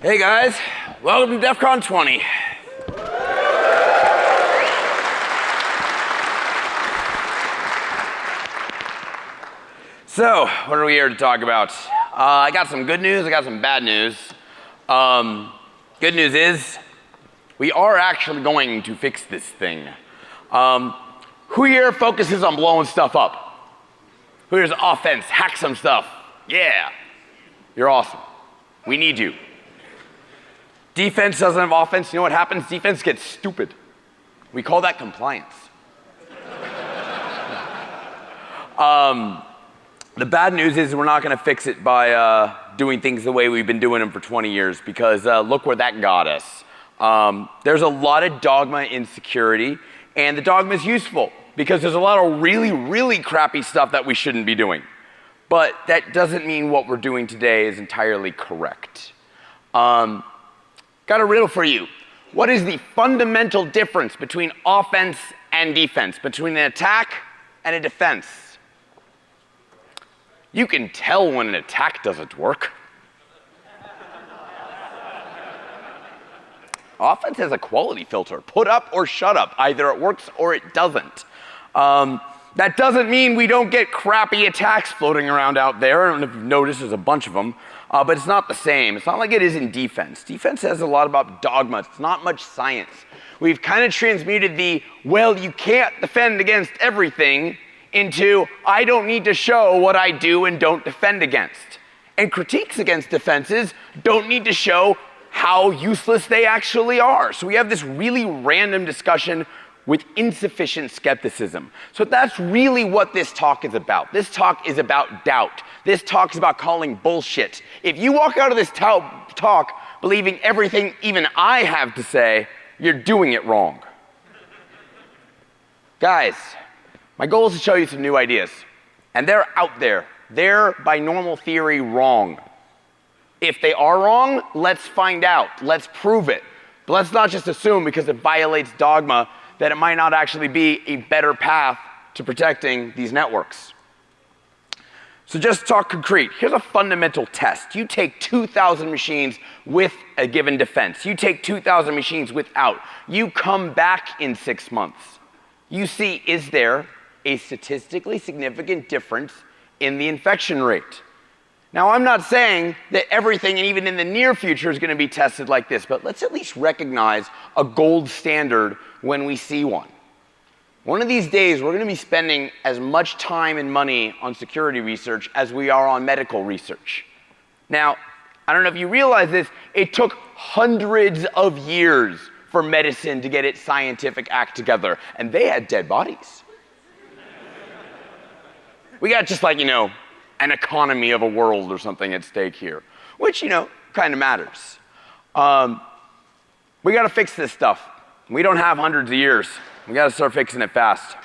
Hey guys, welcome to DEF CON 20. So, what are we here to talk about? I got some good news, I got some bad news. Good news is, we are actually going to fix this thing. Who here focuses on blowing stuff up? Who here's offense, hack some stuff? Yeah, you're awesome. We need you. Defense doesn't have offense. You know what happens? Defense gets stupid. We call that compliance. The bad news is we're not going to fix it by doing things the way we've been doing them for 20 years because look where that got us. There's a lot of dogma in security, and the dogma is useful because there's a lot of really, really crappy stuff that we shouldn't be doing. But that doesn't mean what we're doing today is entirely correct. Got a riddle for you. What is the fundamental difference between offense and defense, between an attack and a defense? You can tell when an attack doesn't work. Offense has a quality filter, put up or shut up. Either it works or it doesn't. That doesn't mean we don't get crappy attacks floating around out there. I don't know if you've noticed, there's a bunch of them. But it's not the same. It's not like it is in defense. Defense has a lot about dogma. It's not much science. We've kind of transmuted the, well, you can't defend against everything into, I don't need to show what I do and don't defend against. And critiques against defenses don't need to show how useless they actually are. So we have this really random discussion with insufficient skepticism. So that's really what this talk is about. This talk is about doubt. This talk is about calling bullshit. If you walk out of this talk believing everything even I have to say, you're doing it wrong. Guys, my goal is to show you some new ideas. And they're out there. They're, by normal theory, wrong. If they are wrong, let's find out. Let's prove it. But let's not just assume because it violates dogma that it might not actually be a better path to protecting these networks. So just to talk concrete, here's a fundamental test. You take 2,000 machines with a given defense. You take 2,000 machines without. You come back in 6 months. You see, is there a statistically significant difference in the infection rate? Now, I'm not saying that everything, and even in the near future, is going to be tested like this, but let's at least recognize a gold standard when we see one. One of these days, we're going to be spending as much time and money on security research as we are on medical research. Now, I don't know if you realize this, it took hundreds of years for medicine to get its scientific act together, and they had dead bodies. We got just like, an economy of a world or something at stake here, which, kind of matters. We got to fix this stuff. We don't have hundreds of years. We got to start fixing it fast.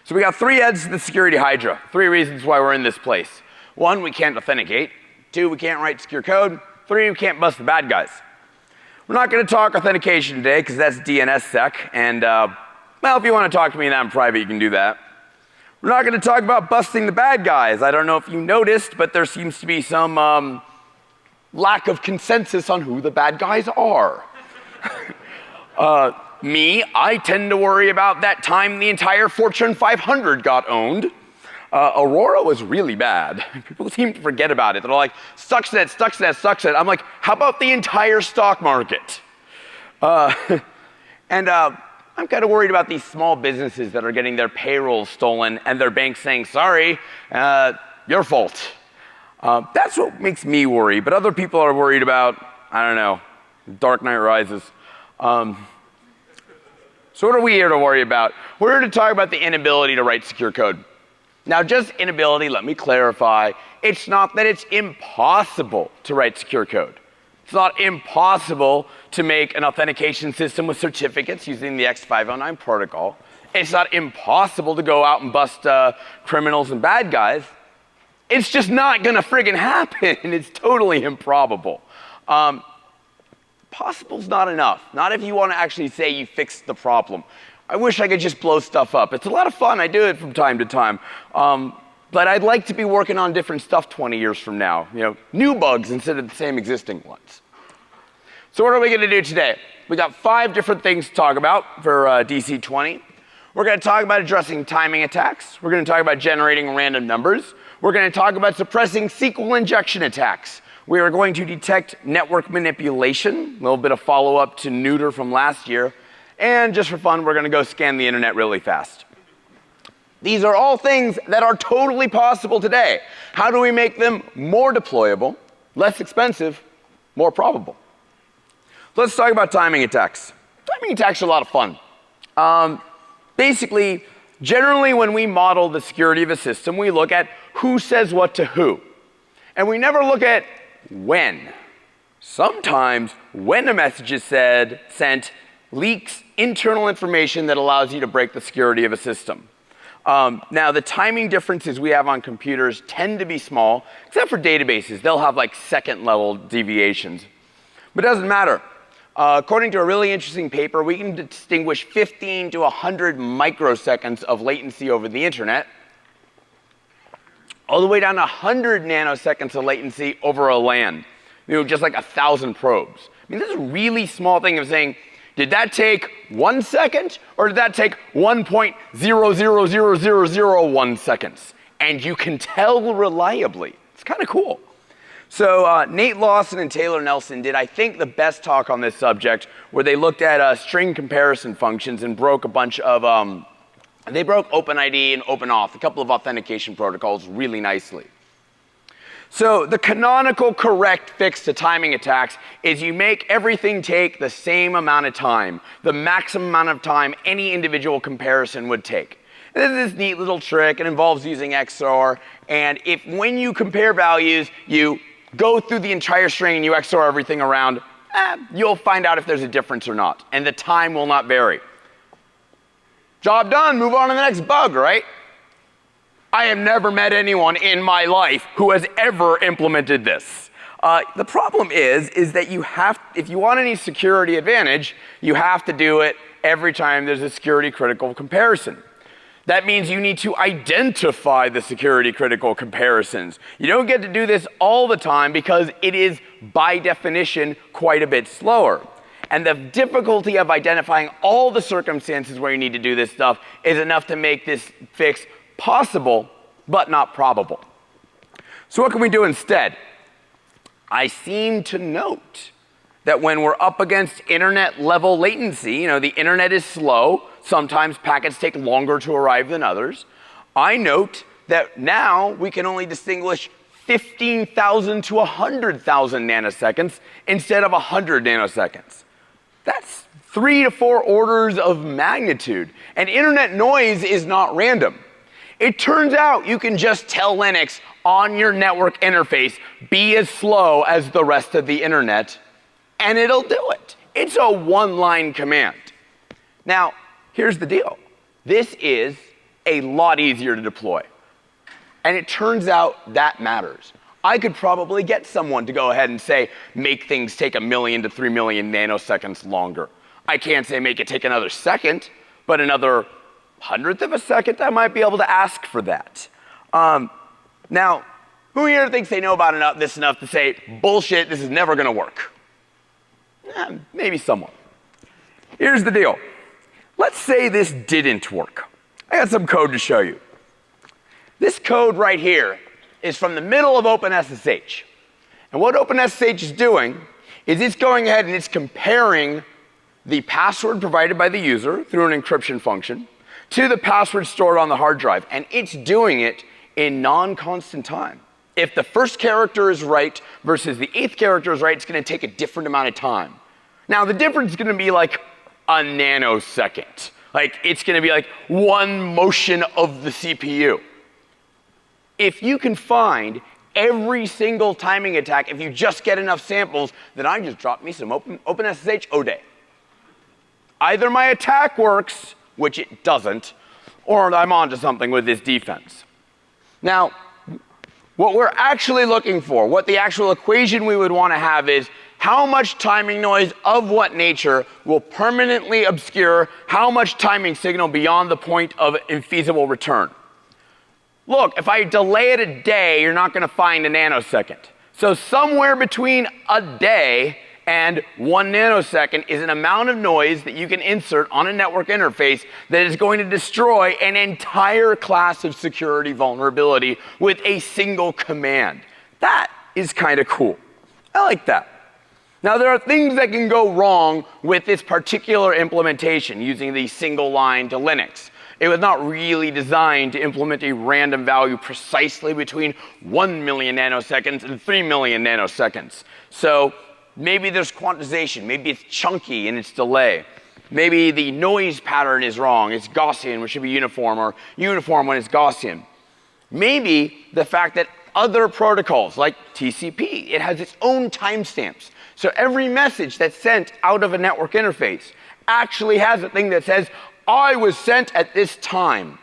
So we got 3 heads to the security hydra. 3 reasons why we're in this place. 1, we can't authenticate. 2, we can't write secure code. 3, we can't bust the bad guys. We're not going to talk authentication today because that's DNSSEC. And, well, if you want to talk to me in that in private, you can do that. We're not going to talk about busting the bad guys. I don't know if you noticed, but there seems to be some lack of consensus on who the bad guys are. I tend to worry about that time the entire Fortune 500 got owned. Aurora was really bad. People seem to forget about it. They're like, Stuxnet, Stuxnet, Stuxnet. I'm like, how about the entire stock market? I'm kind of worried about these small businesses that are getting their payroll stolen and their bank saying, sorry, your fault. That's what makes me worry, but other people are worried about, I don't know, Dark Knight Rises. So what are we here to worry about? We're here to talk about the inability to write secure code. Now, just inability, let me clarify. It's not that it's impossible to write secure code. It's not impossible to make an authentication system with certificates using the X509 protocol. It's not impossible to go out and bust criminals and bad guys. It's just not gonna friggin' happen. It's totally improbable. Possible's not enough. Not if you want to actually say you fixed the problem. I wish I could just blow stuff up. It's a lot of fun. I do it from time to time. but I'd like to be working on different stuff 20 years from now. New bugs instead of the same existing ones. So what are we going to do today? We got 5 different things to talk about for DC20. We're going to talk about addressing timing attacks. We're going to talk about generating random numbers. We're going to talk about suppressing SQL injection attacks. We are going to detect network manipulation, a little bit of follow-up to neuter from last year. And just for fun, we're going to go scan the internet really fast. These are all things that are totally possible today. How do we make them more deployable, less expensive, more probable? Let's talk about timing attacks. Timing attacks are a lot of fun. Basically, generally when we model the security of a system, we look at who says what to who. And we never look at when. Sometimes when a message is sent leaks internal information that allows you to break the security of a system. Now, the timing differences we have on computers tend to be small, except for databases. They'll have like second-level deviations. But it doesn't matter. According to a really interesting paper, we can distinguish 15 to 100 microseconds of latency over the internet, all the way down to 100 nanoseconds of latency over a LAN. Just like 1,000 probes. I mean, this is a really small thing of saying, did that take 1 second, or did that take 1.0000001 seconds? And you can tell reliably. It's kind of cool. So Nate Lawson and Taylor Nelson did, I think, the best talk on this subject, where they looked at string comparison functions and broke a bunch of, they broke OpenID and OpenAuth, a couple of authentication protocols, really nicely. So the canonical correct fix to timing attacks is you make everything take the same amount of time, the maximum amount of time any individual comparison would take. And this is this neat little trick. It involves using XOR. And if when you compare values, you go through the entire string and you XOR everything around, you'll find out if there's a difference or not. And the time will not vary. Job done, move on to the next bug, right? I have never met anyone in my life who has ever implemented this. The problem is that if you want any security advantage, you have to do it every time there's a security critical comparison. That means you need to identify the security critical comparisons. You don't get to do this all the time because it is, by definition, quite a bit slower. And the difficulty of identifying all the circumstances where you need to do this stuff is enough to make this fix possible, but not probable. So what can we do instead? I seem to note that when we're up against internet level latency, the internet is slow, sometimes packets take longer to arrive than others. I note that now we can only distinguish 15,000 to 100,000 nanoseconds instead of 100 nanoseconds. That's 3 to 4 orders of magnitude. And internet noise is not random. It turns out you can just tell Linux on your network interface, be as slow as the rest of the internet, and it'll do it. It's a one-line command. Now, here's the deal. This is a lot easier to deploy. And it turns out that matters. I could probably get someone to go ahead and say, make things take 1 million to 3 million nanoseconds longer. I can't say make it take another second, but another 100th of a second, I might be able to ask for that. Now, who here thinks they know about this enough to say, bullshit, this is never going to work? Maybe someone. Here's the deal. Let's say this didn't work. I got some code to show you. This code right here is from the middle of OpenSSH. And what OpenSSH is doing is it's going ahead and it's comparing the password provided by the user through an encryption function to the password stored on the hard drive. And it's doing it in non-constant time. If the first character is right versus the 8th character is right, it's going to take a different amount of time. Now, the difference is going to be like a nanosecond. Like, it's going to be like one motion of the CPU. If you can find every single timing attack, if you just get enough samples, then I just dropped me some OpenSSH O-Day. Either my attack works, which it doesn't, or I'm onto something with this defense. Now, what we're actually looking for, what the actual equation we would want to have is how much timing noise of what nature will permanently obscure how much timing signal beyond the point of infeasible return. look, if I delay it a day, you're not going to find a nanosecond. So somewhere between a day and 1 nanosecond is an amount of noise that you can insert on a network interface that is going to destroy an entire class of security vulnerability with a single command. That is kind of cool. I like that. Now, there are things that can go wrong with this particular implementation using the single line to Linux. It was not really designed to implement a random value precisely between 1 million nanoseconds and 3 million nanoseconds. So maybe there's quantization, maybe it's chunky in its delay. Maybe the noise pattern is wrong, it's Gaussian, which should be uniform, or uniform when it's Gaussian. Maybe the fact that other protocols like TCP, it has its own timestamps. So every message that's sent out of a network interface actually has a thing that says, I was sent at this time.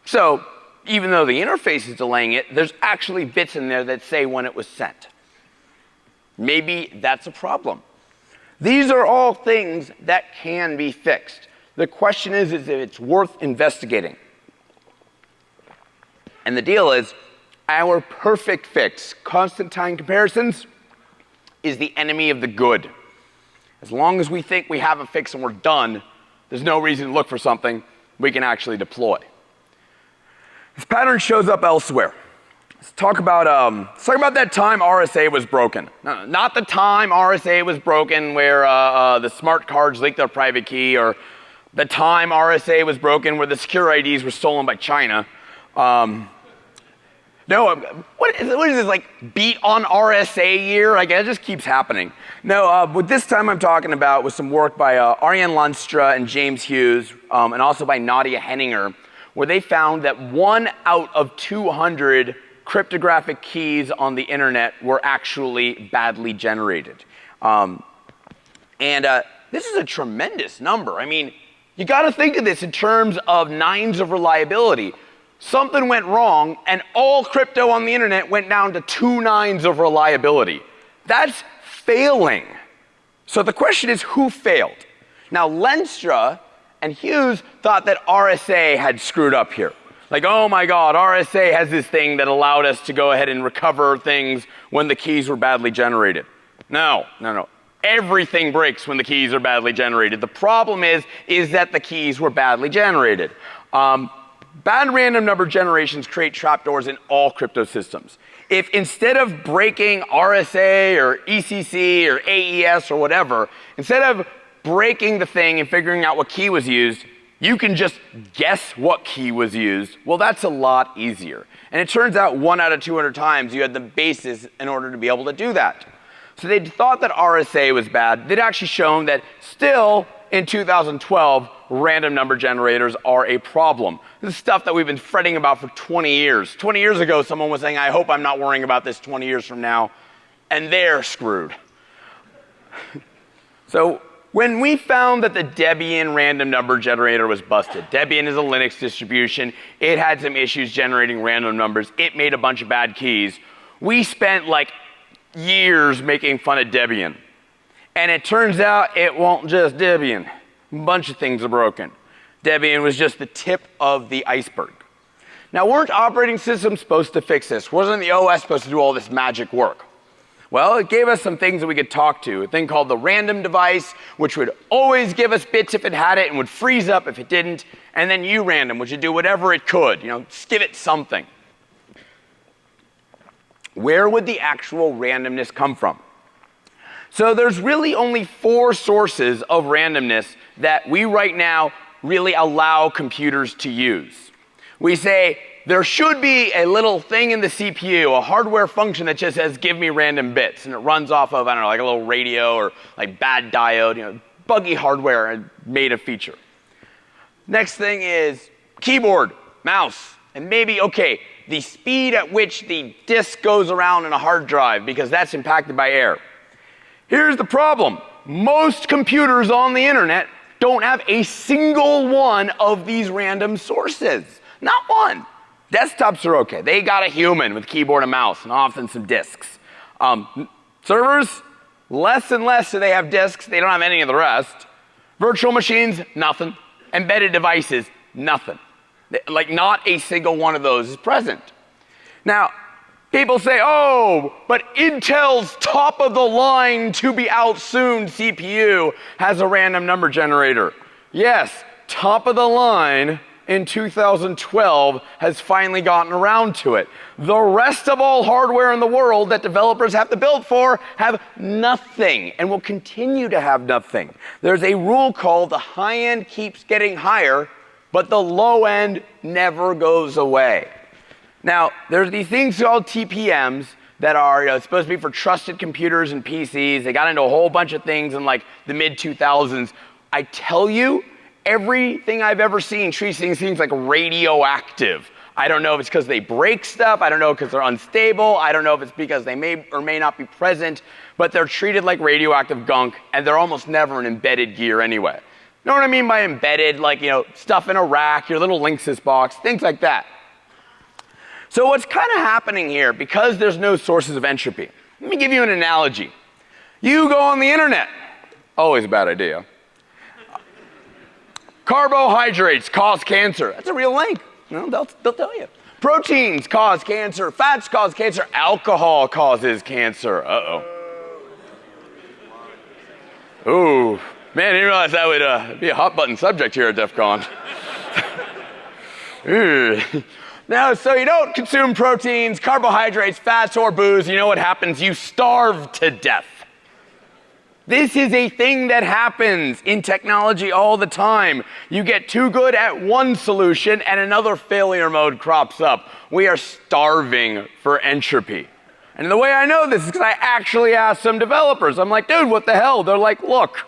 So even though the interface is delaying it, there's actually bits in there that say when it was sent. Maybe that's a problem. These are all things that can be fixed. The question is if it's worth investigating. And the deal is, our perfect fix, constant time comparisons, is the enemy of the good. As long as we think we have a fix and we're done, there's no reason to look for something we can actually deploy. This pattern shows up elsewhere. Let's talk about that time RSA was broken. No, not the time RSA was broken where the smart cards leaked their private key, or the time RSA was broken where the secure IDs were stolen by China. No, what is this, like beat on RSA year? Like, it just keeps happening. No, what this time I'm talking about was some work by Ariane Lunstra and James Hughes, and also by Nadia Henninger, where they found that 1 out of 200 cryptographic keys on the internet were actually badly generated. This is a tremendous number. I mean, you got to think of this in terms of nines of reliability. Something went wrong, and all crypto on the internet went down to 2 nines of reliability. That's failing. So the question is, who failed? Now, Lenstra and Hughes thought that RSA had screwed up here. Like, oh my God, RSA has this thing that allowed us to go ahead and recover things when the keys were badly generated. No. Everything breaks when the keys are badly generated. The problem is that the keys were badly generated. Bad random number generations create trapdoors in all crypto systems. If instead of breaking RSA or ECC or AES or whatever, instead of breaking the thing and figuring out what key was used, you can just guess what key was used, well, that's a lot easier. And it turns out 1 out of 200 times you had the basis in order to be able to do that. So they thought that RSA was bad. They'd actually shown that still in 2012, random number generators are a problem. This is stuff that we've been fretting about for 20 years. 20 years ago, someone was saying, I hope I'm not worrying about this 20 years from now. And they're screwed. So when we found that the Debian random number generator was busted, Debian is a Linux distribution. It had some issues generating random numbers. It made a bunch of bad keys. We spent like years making fun of Debian. And it turns out it won't just Debian. A bunch of things are broken. Debian was just the tip of the iceberg. Now, weren't operating systems supposed to fix this? Wasn't the OS supposed to do all this magic work? Well, it gave us some things that we could talk to. A thing called the random device, which would always give us bits if it had it and would freeze up if it didn't. And then urandom, which would do whatever it could, just give it something. Where would the actual randomness come from? So there's really only 4 sources of randomness that we right now really allow computers to use. We say there should be a little thing in the CPU, a hardware function that just says give me random bits, and it runs off of, I don't know, like a little radio or like bad diode, buggy hardware made a feature. Next thing is keyboard, mouse, and maybe, okay, the speed at which the disk goes around in a hard drive, because that's impacted by air. Here's the problem. Most computers on the internet don't have a single one of these random sources. Not one. Desktops are okay. They got a human with keyboard and mouse and often some disks. Servers, less and less do they have disks. They don't have any of the rest. Virtual machines, nothing. Embedded devices, nothing. Like, not a single one of those is present. Now, people say, oh, but Intel's top of the line to be out soon CPU has a random number generator. Yes, top of the line in 2012 has finally gotten around to it. The rest of all hardware in the world that developers have to build for have nothing and will continue to have nothing. There's a rule called the high end keeps getting higher, but the low end never goes away. Now, there's these things called TPMs that are supposed to be for trusted computers and PCs. They got into a whole bunch of things in like the mid-2000s. I tell you, everything I've ever seen treats things like radioactive. I don't know if it's because they break stuff. I don't know because they're unstable. I don't know if it's because they may or may not be present, but they're treated like radioactive gunk, and they're almost never an embedded gear anyway. You know what I mean by embedded? Like, stuff in a rack, your little Linksys box, things like that. So what's kind of happening here, because there's no sources of entropy, let me give you an analogy. You go on the internet. Always a bad idea. Carbohydrates cause cancer. That's a real link. They'll tell you. Proteins cause cancer. Fats cause cancer. Alcohol causes cancer. Uh-oh. Ooh. Man, I didn't realize that would be a hot button subject here at DEF CON. Now, so you don't consume proteins, carbohydrates, fats, or booze. You know what happens? You starve to death. This is a thing that happens in technology all the time. You get too good at one solution and another failure mode crops up. We are starving for entropy. And the way I know this is because I actually asked some developers. I'm like, dude, what the hell? They're like, look,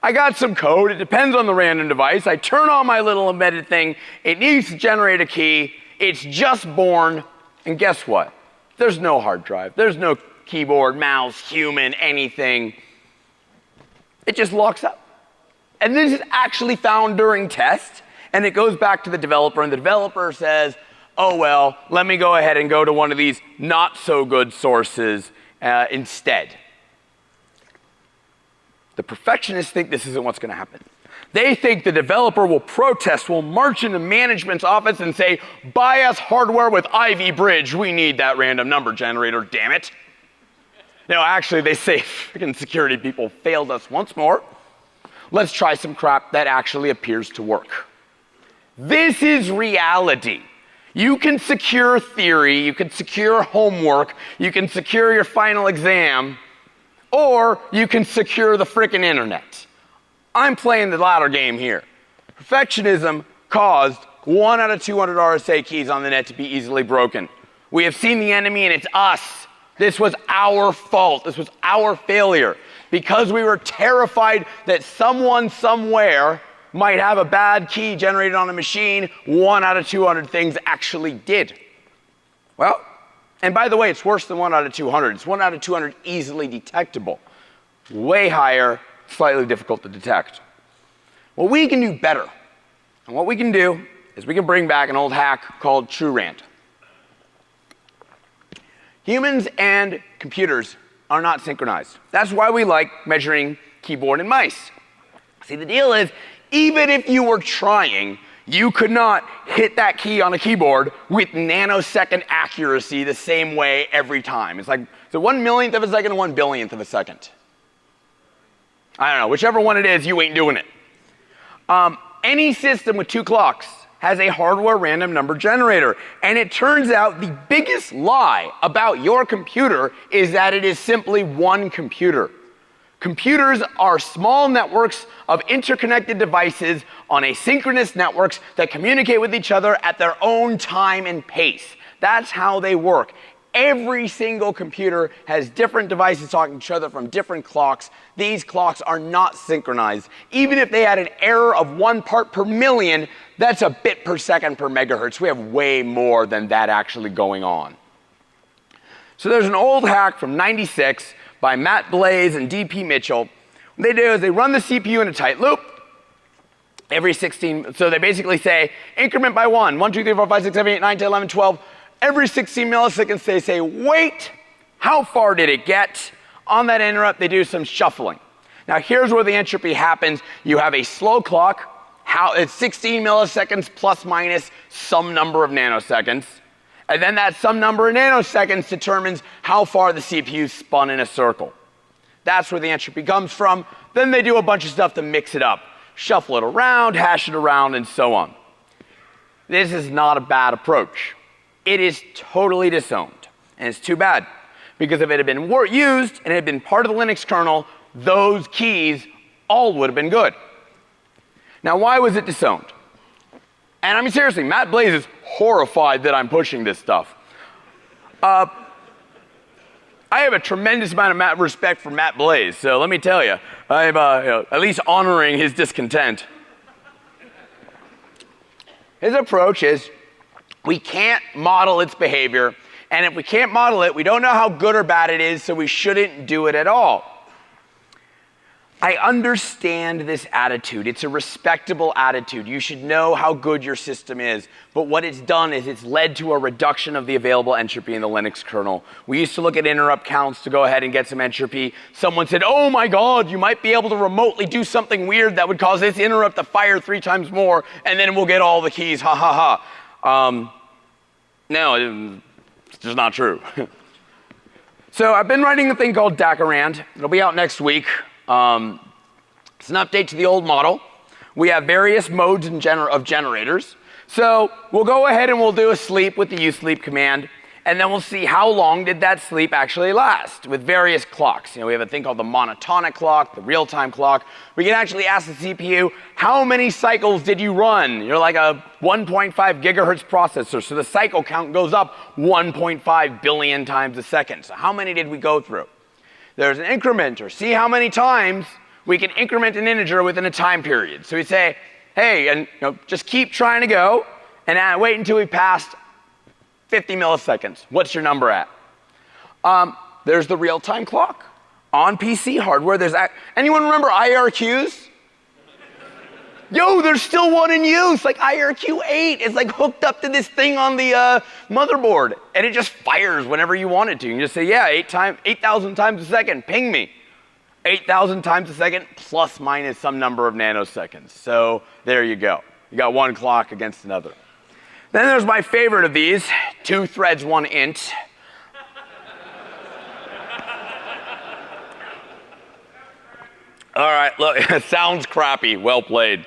I got some code. It depends on the random device. I turn on my little embedded thing. It needs to generate a key. It's just born. And guess what? There's no hard drive. There's no keyboard, mouse, human, anything. It just locks up. And this is actually found during test. And it goes back to the developer. And the developer says, oh, well, let me go ahead and go to one of these not so good sources instead. The perfectionists think this isn't what's going to happen. They think the developer will protest, will march into management's office and say, buy us hardware with Ivy Bridge. We need that random number generator, damn it. No, actually, they say, freaking security people failed us once more. Let's try some crap that actually appears to work. This is reality. You can secure theory, you can secure homework, you can secure your final exam, or you can secure the frickin' internet. I'm playing the latter game here. Perfectionism caused 1 out of 200 RSA keys on the net to be easily broken. We have seen the enemy and it's us. This was our fault. This was our failure. Because we were terrified that someone somewhere might have a bad key generated on a machine, 1 out of 200 things actually did. Well, and by the way, it's worse than 1 out of 200. It's 1 out of 200 easily detectable. Way higher, slightly difficult to detect. Well, we can do better. And what we can do is we can bring back an old hack called TrueRAND. Humans and computers are not synchronized. That's why we like measuring keyboard and mice. See, the deal is, even if you were trying, you could not hit that key on a keyboard with nanosecond accuracy the same way every time. It's like, so 1/1,000,000th of a second and 1/1,000,000,000th of a second. I don't know, whichever one it is, you ain't doing it. Any system with 2 clocks has a hardware random number generator. And it turns out the biggest lie about your computer is that it is simply one computer. Computers are small networks of interconnected devices on asynchronous networks that communicate with each other at their own time and pace. That's how they work. Every single computer has different devices talking to each other from different clocks. These clocks are not synchronized. Even if they had an error of 1 part per million, that's a bit per second per megahertz. We have way more than that actually going on. So there's an old hack from '96 by Matt Blaze and D.P. Mitchell. What they do is they run the CPU in a tight loop every 16, so they basically say increment by 1, 1, 2, 3, 4, 5, 6, 7, 8, 9, 10, 11, 12. Every 16 milliseconds they say, wait, how far did it get? On that interrupt, they do some shuffling. Now here's where the entropy happens. You have a slow clock, it's 16 milliseconds plus minus some number of nanoseconds. And then that some number of nanoseconds determines how far the CPU spun in a circle. That's where the entropy comes from. Then they do a bunch of stuff to mix it up. Shuffle it around, hash it around, and so on. This is not a bad approach. It is totally disowned. And it's too bad. Because if it had been used and it had been part of the Linux kernel, those keys all would have been good. Now, why was it disowned? And I mean, seriously, Matt Blaze is horrified that I'm pushing this stuff. I have a tremendous amount of respect for Matt Blaze, so let me tell you, I'm at least honoring his discontent. His approach is, we can't model its behavior, and if we can't model it, we don't know how good or bad it is, so we shouldn't do it at all. I understand this attitude. It's a respectable attitude. You should know how good your system is. But what it's done is it's led to a reduction of the available entropy in the Linux kernel. We used to look at interrupt counts to go ahead and get some entropy. Someone said, oh my God, you might be able to remotely do something weird that would cause this interrupt to fire 3 times more, and then we'll get all the keys, ha ha ha. No, it's just not true. So I've been writing a thing called Dakarand. It'll be out next week. It's an update to the old model. We have various modes of generators. So we'll go ahead and we'll do a sleep with the usleep command, and then we'll see how long did that sleep actually last with various clocks. We have a thing called the monotonic clock, the real-time clock. We can actually ask the CPU, how many cycles did you run? You're like a 1.5 gigahertz processor, so the cycle count goes up 1.5 billion times a second. So how many did we go through? There's an incrementer. See how many times we can increment an integer within a time period. So we say, hey, and just keep trying to go, and wait until we passed 50 milliseconds. What's your number at? There's the real-time clock. On PC hardware, anyone remember IRQs? Yo, there's still one in use, like IRQ 8. It's like hooked up to this thing on the motherboard, and it just fires whenever you want it to. You can just say, yeah, 8,000 times a second, ping me. 8,000 times a second, plus minus some number of nanoseconds. So there you go. You got one clock against another. Then there's my favorite of these, 2 threads, 1 int. All right, look, it sounds crappy. Well played.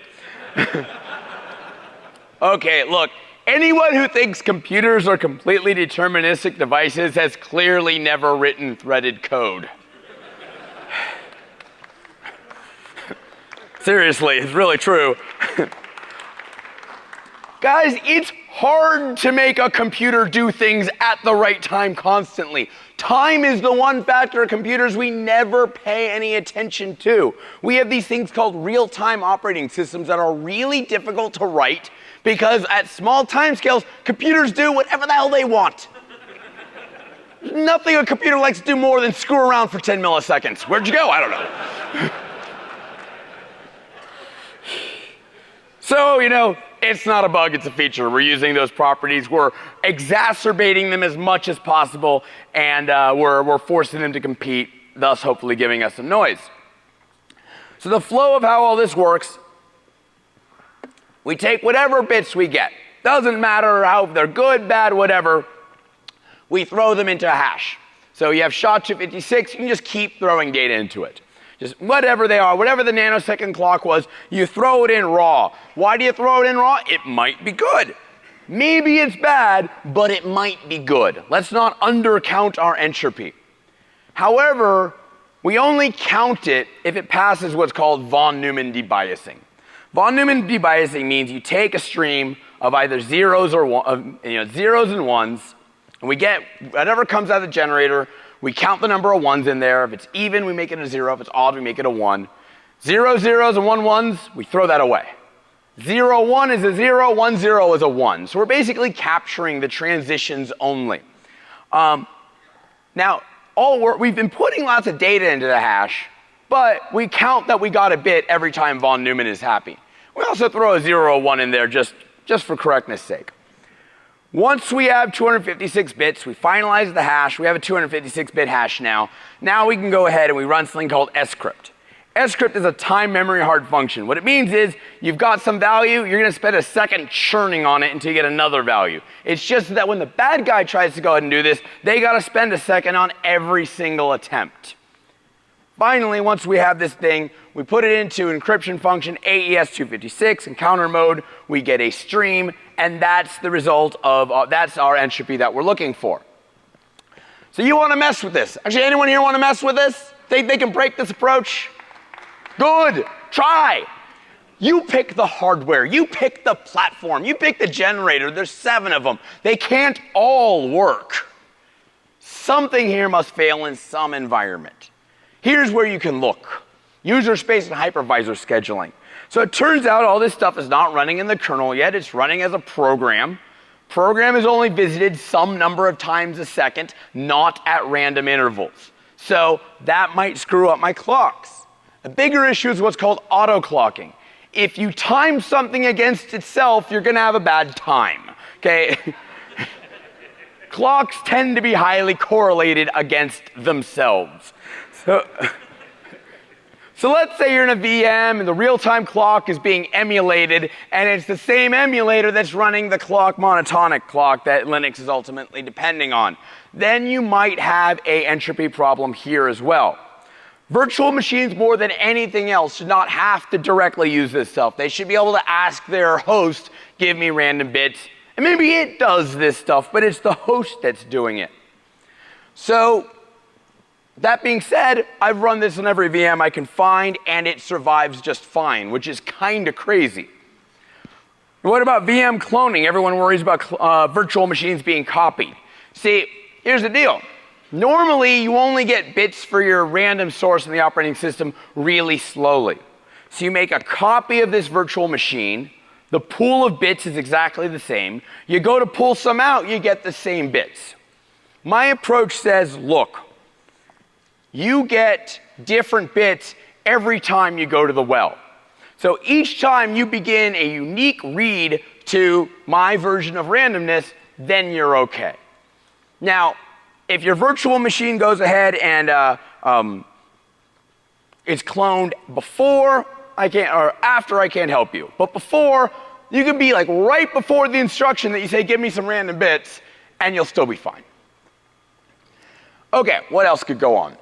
Okay, look, anyone who thinks computers are completely deterministic devices has clearly never written threaded code. Seriously, it's really true. Guys, it's hard to make a computer do things at the right time constantly. Time is the one factor of computers we never pay any attention to. We have these things called real-time operating systems that are really difficult to write because at small timescales, computers do whatever the hell they want. Nothing a computer likes to do more than screw around for 10 milliseconds. Where'd you go? I don't know. So, it's not a bug, it's a feature. We're using those properties. We're exacerbating them as much as possible, and we're forcing them to compete, thus hopefully giving us some noise. So the flow of how all this works, we take whatever bits we get. Doesn't matter how they're good, bad, whatever. We throw them into a hash. So you have SHA-256, you can just keep throwing data into it. Just whatever they are, whatever the nanosecond clock was, you throw it in raw. Why do you throw it in raw? It might be good. Maybe it's bad, but it might be good. Let's not undercount our entropy. However, we only count it if it passes what's called von Neumann debiasing. Von Neumann debiasing means you take a stream of either zeros and ones, and we get whatever comes out of the generator. We count the number of ones in there. If it's even, we make it a 0. If it's odd, we make it a 1. 0 zeros and 1 ones, we throw that away. 0 1 is a 0, 1 0 is a 1. So we're basically capturing the transitions only. Now, we've been putting lots of data into the hash, but we count that we got a bit every time von Neumann is happy. We also throw a 0 or 1 in there just for correctness sake. Once we have 256 bits, we finalize the hash. We have a 256-bit hash now. Now we can go ahead and we run something called scrypt. script is a time memory hard function. What it means is you've got some value, you're going to spend a second churning on it until you get another value. It's just that when the bad guy tries to go ahead and do this, they got to spend a second on every single attempt. Finally, once we have this thing, we put it into encryption function AES-256 in counter mode, we get a stream, and that's the result of, that's our entropy that we're looking for. So you want to mess with this. Actually, anyone here want to mess with this? Think they can break this approach? Good, try. You pick the hardware, you pick the platform, you pick the generator, there's 7 of them. They can't all work. Something here must fail in some environment. Here's where you can look. User space and hypervisor scheduling. So it turns out all this stuff is not running in the kernel yet, it's running as a program. Program is only visited some number of times a second, not at random intervals. So that might screw up my clocks. A bigger issue is what's called auto-clocking. If you time something against itself, you're going to have a bad time, okay? Clocks tend to be highly correlated against themselves. So let's say you're in a VM and the real-time clock is being emulated, and it's the same emulator that's running the clock, monotonic clock that Linux is ultimately depending on. Then you might have an entropy problem here as well. Virtual machines, more than anything else, should not have to directly use this stuff. They should be able to ask their host, give me random bits. And maybe it does this stuff, but it's the host that's doing it. So, that being said, I've run this on every VM I can find, and it survives just fine, which is kind of crazy. What about VM cloning? Everyone worries about virtual machines being copied. See, here's the deal. Normally, you only get bits for your random source in the operating system really slowly. So you make a copy of this virtual machine. The pool of bits is exactly the same. You go to pull some out, you get the same bits. My approach says, look, you get different bits every time you go to the well. So each time you begin a unique read to my version of randomness, then you're okay. Now, if your virtual machine goes ahead and is cloned before I can't, or after I can't help you, but before, you can be like right before the instruction that you say, give me some random bits, and you'll still be fine. Okay, what else could go on?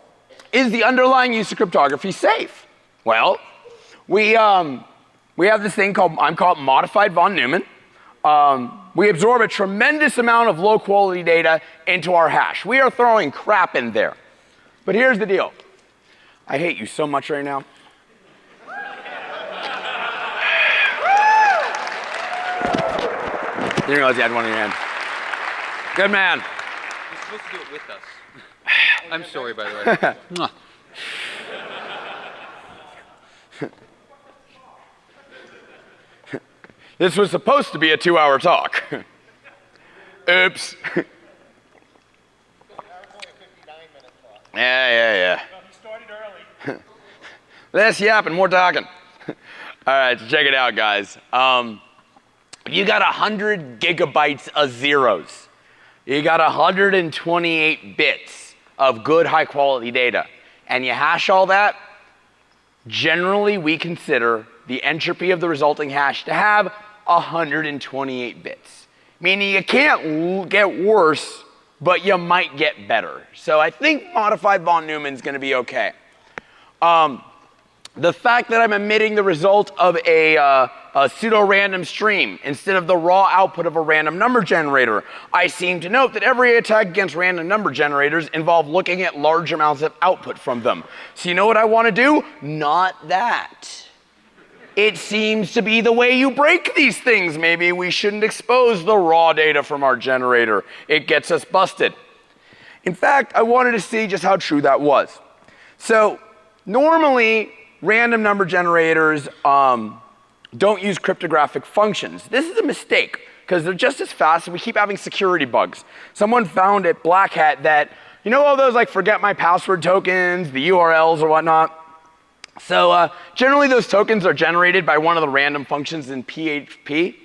Is the underlying use of cryptography safe? Well, we have this thing called, I'm called modified von Neumann. We absorb a tremendous amount of low quality data into our hash. We are throwing crap in there. But here's the deal. I hate you so much right now. You didn't realize you had one in your hand. Good man. You're supposed to do it with us. I'm sorry, by the way. This was supposed to be a 2-hour talk. Oops. Yeah. He started early. Less yapping, more talking. All right, so check it out, guys. You got 100 gigabytes of zeros. You got 128 bits of good, high-quality data. And you hash all that, generally we consider the entropy of the resulting hash to have 128 bits. Meaning you can't get worse, but you might get better. So I think modified von Neumann's going to be okay. The fact that I'm emitting the result of a pseudo-random stream instead of the raw output of a random number generator, I seem to note that every attack against random number generators involve looking at large amounts of output from them. So you know what I want to do? Not that. It seems to be the way you break these things. Maybe we shouldn't expose the raw data from our generator. It gets us busted. In fact, I wanted to see just how true that was. So normally, random number generators don't use cryptographic functions. This is a mistake because they're just as fast and we keep having security bugs. Someone found at Black Hat that, you know all those like forget my password tokens, the URLs or whatnot? So generally those tokens are generated by one of the random functions in PHP.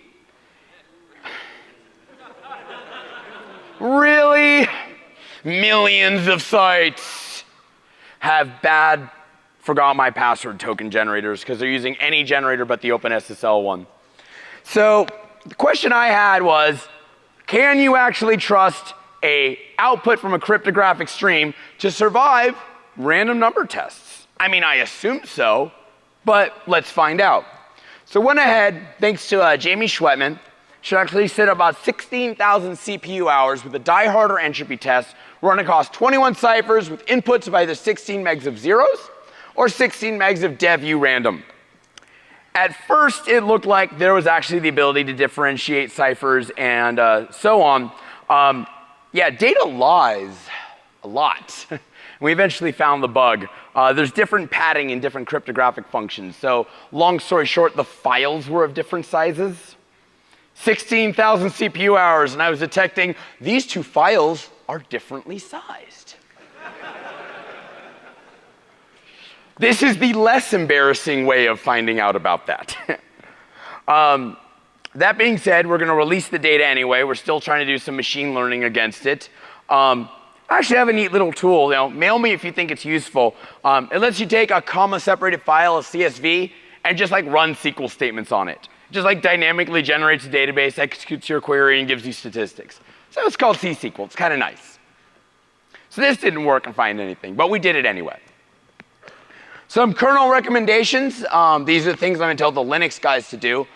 Really? Millions of sites have bad forgot my password token generators because they're using any generator but the OpenSSL one. So the question I had was, can you actually trust a output from a cryptographic stream to survive random number tests? I mean, I assume so, but let's find out. So went ahead, thanks to Jamie Schwetman, should actually sit about 16,000 CPU hours with a die-harder entropy test run across 21 ciphers with inputs of either 16 megs of zeros or 16 megs of dev-u random. At first, it looked like there was actually the ability to differentiate ciphers and so on. Yeah, data lies a lot. We eventually found the bug. There's different padding in different cryptographic functions. So long story short, the files were of different sizes. 16,000 CPU hours, and I was detecting these two files are differently sized. This is the less embarrassing way of finding out about that. That being said, we're going to release the data anyway. We're still trying to do some machine learning against it. I actually have a neat little tool. Mail me if you think it's useful. It lets you take a comma-separated file, a CSV, and just like run SQL statements on it. Just like dynamically generates a database, executes your query, and gives you statistics. So it's called C-SQL. It's kind of nice. So this didn't work and find anything, but we did it anyway. Some kernel recommendations. These are the things I'm going to tell the Linux guys to do.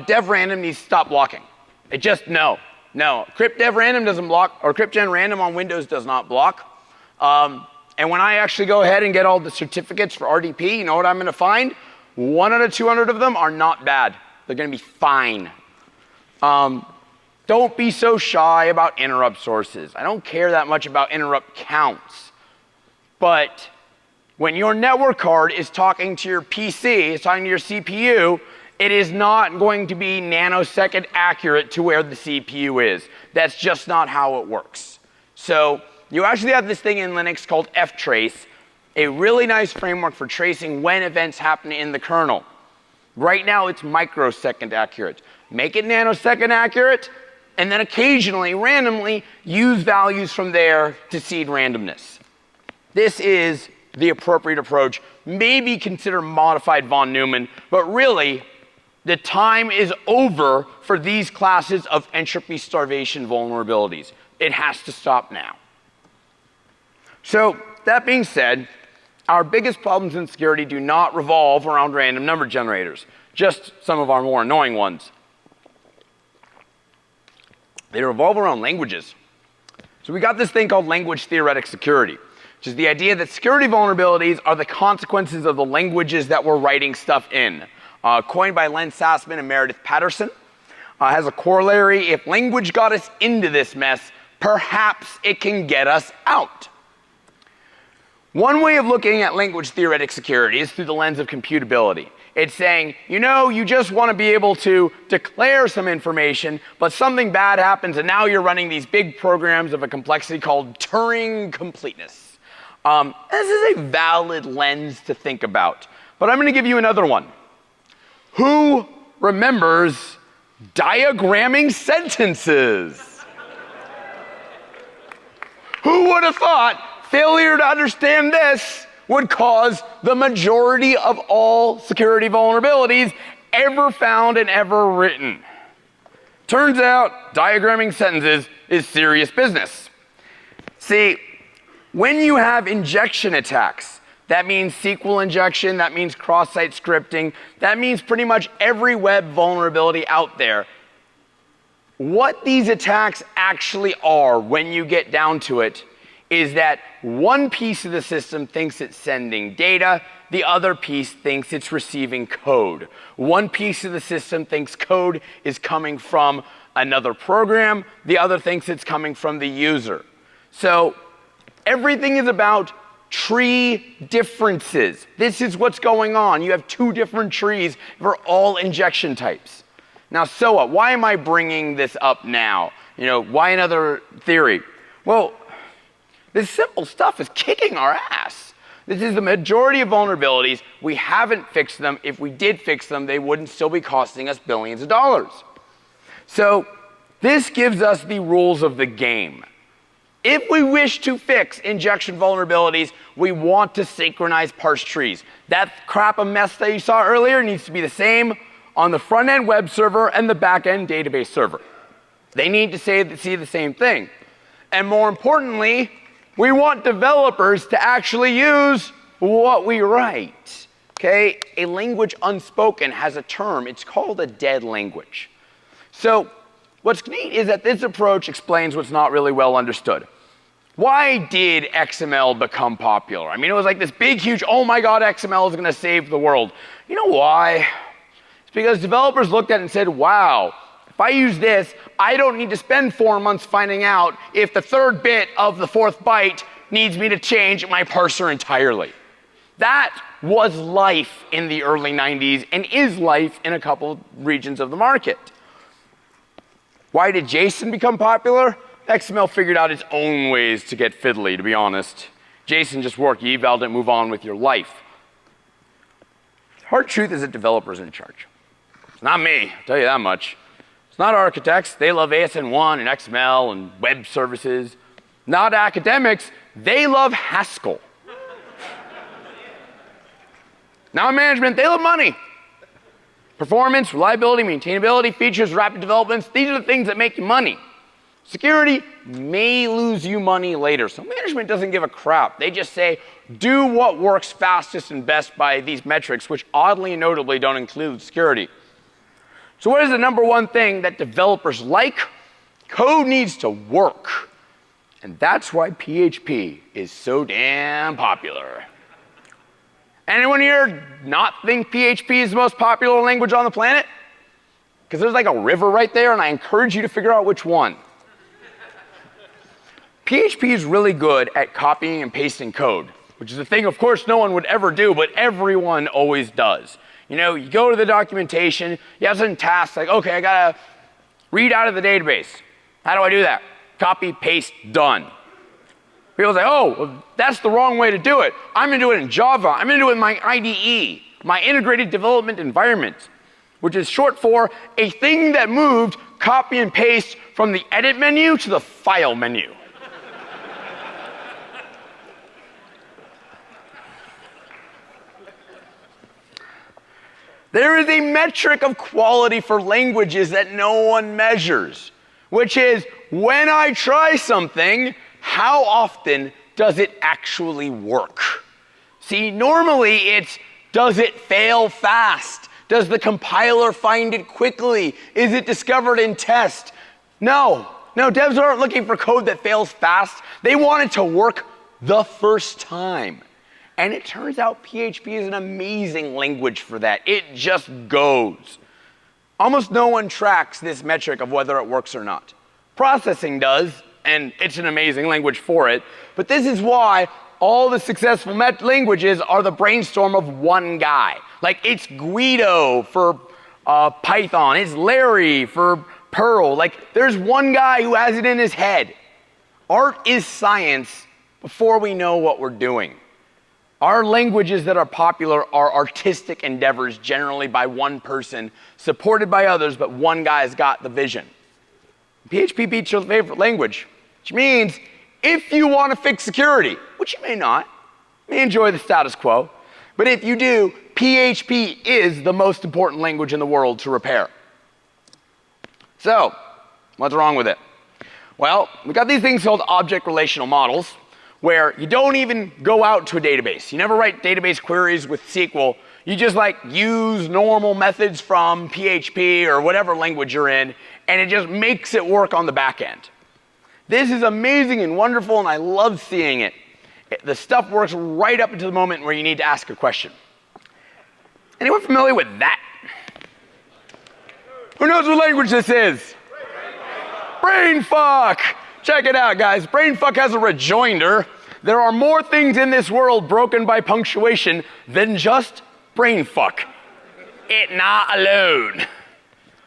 Dev random needs to stop blocking. It just, no. Crypt dev random doesn't block, or crypt gen random on Windows does not block. And when I actually go ahead and get all the certificates for RDP, you know what I'm going to find? 1 out of 200 of them are not bad. They're going to be fine. Don't be so shy about interrupt sources. I don't care that much about interrupt counts. But when your network card is talking to your PC, is talking to your CPU, it is not going to be nanosecond accurate to where the CPU is. That's just not how it works. So you actually have this thing in Linux called ftrace, a really nice framework for tracing when events happen in the kernel. Right now it's microsecond accurate. Make it nanosecond accurate, and then occasionally, randomly, use values from there to seed randomness. This is the appropriate approach. Maybe consider modified von Neumann, but really, the time is over for these classes of entropy starvation vulnerabilities. It has to stop now. So, that being said, our biggest problems in security do not revolve around random number generators, just some of our more annoying ones. They revolve around languages. So we got this thing called language theoretic security, which is the idea that security vulnerabilities are the consequences of the languages that we're writing stuff in. Coined by Len Sassman and Meredith Patterson. Has a corollary: if language got us into this mess, perhaps it can get us out. One way of looking at language theoretic security is through the lens of computability. It's saying, you just want to be able to declare some information, but something bad happens, and now you're running these big programs of a complexity called Turing completeness. This is a valid lens to think about, but I'm going to give you another one. Who remembers diagramming sentences? Who would have thought failure to understand this would cause the majority of all security vulnerabilities ever found and ever written? Turns out diagramming sentences is serious business. See, when you have injection attacks, that means SQL injection, that means cross-site scripting, that means pretty much every web vulnerability out there. What these attacks actually are, when you get down to it, is that one piece of the system thinks it's sending data, the other piece thinks it's receiving code. One piece of the system thinks code is coming from another program, the other thinks it's coming from the user. So everything is about tree differences. This is what's going on. You have two different trees for all injection types. Now, so what? Why am I bringing this up now? Why another theory? Well, this simple stuff is kicking our ass. This is the majority of vulnerabilities. We haven't fixed them. If we did fix them, they wouldn't still be costing us billions of dollars. So this gives us the rules of the game. If we wish to fix injection vulnerabilities, we want to synchronize parse trees. That crap of mess that you saw earlier needs to be the same on the front-end web server and the back-end database server. They need to see the same thing. And more importantly, we want developers to actually use what we write. Okay? A language unspoken has a term. It's called a dead language. So what's neat is that this approach explains what's not really well understood. Why did XML become popular? I mean, it was like this big, huge, oh my God, XML is going to save the world. You know why? It's because developers looked at it and said, wow, if I use this, I don't need to spend 4 months finding out if the third bit of the fourth byte needs me to change my parser entirely. That was life in the early 90s and is life in a couple regions of the market. Why did JSON become popular? XML figured out its own ways to get fiddly, to be honest. JSON just worked, you evaled it, move on with your life. The hard truth is that developers are in charge. It's not me, I'll tell you that much. It's not architects, they love ASN1 and XML and web services. Not academics, they love Haskell. Not management, they love money. Performance, reliability, maintainability, features, rapid developments, these are the things that make you money. Security may lose you money later, so management doesn't give a crap. They just say, do what works fastest and best by these metrics, which oddly and notably don't include security. So what is the number one thing that developers like? Code needs to work. And that's why PHP is so damn popular. Anyone here not think PHP is the most popular language on the planet? Because there's like a river right there, and I encourage you to figure out which one. PHP is really good at copying and pasting code, which is a thing, of course, no one would ever do, but everyone always does. You know, you go to the documentation, you have some tasks like, okay, I gotta read out of the database. How do I do that? Copy, paste, done. People say, oh, well, that's the wrong way to do it. I'm gonna do it in Java. I'm gonna do it in my IDE, my integrated development environment, which is short for a thing that moved copy and paste from the edit menu to the file menu. There is a metric of quality for languages that no one measures, which is when I try something, how often does it actually work? See, normally it's, does it fail fast? Does the compiler find it quickly? Is it discovered in test? No, devs aren't looking for code that fails fast. They want it to work the first time. And it turns out PHP is an amazing language for that. It just goes. Almost no one tracks this metric of whether it works or not. Processing does, and it's an amazing language for it, but this is why all the successful languages are the brainstorm of one guy. Like, it's Guido for Python, it's Larry for Perl. Like, there's one guy who has it in his head. Art is science before we know what we're doing. Our languages that are popular are artistic endeavors, generally by one person, supported by others, but one guy's got the vision. PHP beats your favorite language, which means if you want to fix security, which you may not, you may enjoy the status quo, but if you do, PHP is the most important language in the world to repair. So, what's wrong with it? Well, we've got these things called object relational models, where you don't even go out to a database. You never write database queries with SQL. You just like use normal methods from PHP or whatever language you're in, and it just makes it work on the back end. This is amazing and wonderful, and I love seeing it. The stuff works right up until the moment where you need to ask a question. Anyone familiar with that? Who knows what language this is? Brainfuck! Check it out, guys. Brainfuck has a rejoinder. There are more things in this world broken by punctuation than just brainfuck. It not alone.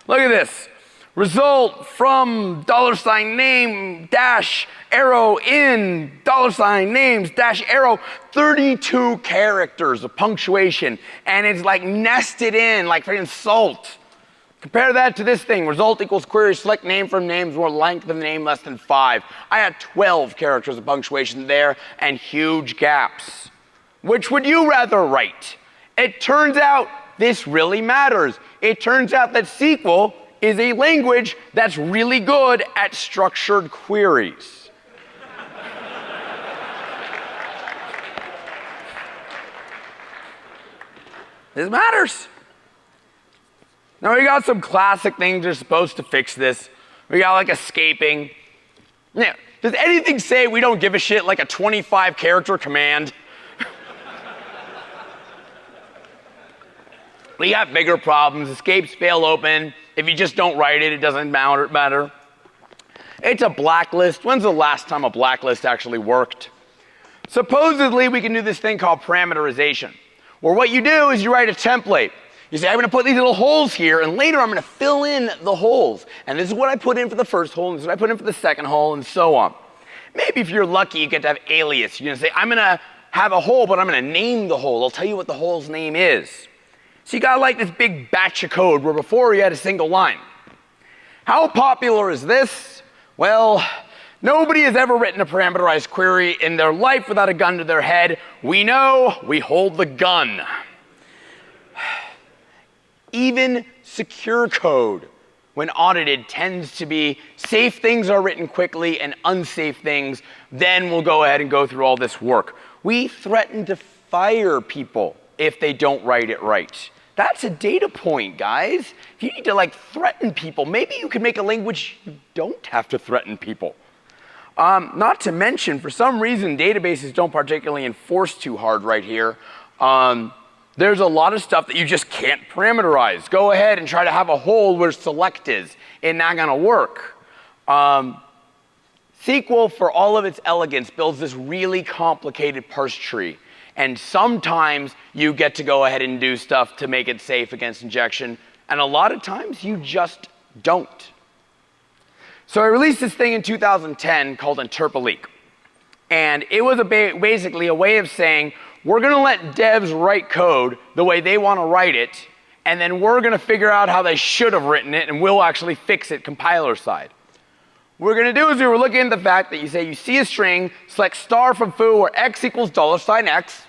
Look at this. Result from $name dash arrow in $names dash arrow, 32 characters of punctuation, and it's like nested in like freaking salt. Compare that to this thing. Result equals query, select name from names where length of the name less than 5. I had 12 characters of punctuation there and huge gaps. Which would you rather write? It turns out this really matters. It turns out that SQL is a language that's really good at structured queries. This matters. Now, we got some classic things that are supposed to fix this. We got like escaping. Yeah. Does anything say we don't give a shit like a 25-character command? We got bigger problems. Escapes fail open. If you just don't write it, it doesn't matter. It's a blacklist. When's the last time a blacklist actually worked? Supposedly, we can do this thing called parameterization, where what you do is you write a template. You say, I'm going to put these little holes here, and later I'm going to fill in the holes. And this is what I put in for the first hole, and this is what I put in for the second hole, and so on. Maybe if you're lucky, you get to have alias. You're going to say, I'm going to have a hole, but I'm going to name the hole. I'll tell you what the hole's name is. So you got like this big batch of code where before you had a single line. How popular is this? Well, nobody has ever written a parameterized query in their life without a gun to their head. We know we hold the gun. Even secure code, when audited, tends to be safe things are written quickly and unsafe things, then we'll go ahead and go through all this work. We threaten to fire people if they don't write it right. That's a data point, guys. If you need to like threaten people, maybe you could make a language you don't have to threaten people. Not to mention, for some reason, databases don't particularly enforce too hard right here. There's a lot of stuff that you just can't parameterize. Go ahead and try to have a hole where select is. It's not going to work. SQL, for all of its elegance, builds this really complicated parse tree. And sometimes you get to go ahead and do stuff to make it safe against injection. And a lot of times you just don't. So I released this thing in 2010 called Interpolate. And it was basically a way of saying, we're going to let devs write code the way they want to write it, and then we're going to figure out how they should have written it, and we'll actually fix it compiler side. What we're going to do is we were looking at the fact that you say you see a string, select star from foo, where x equals $x,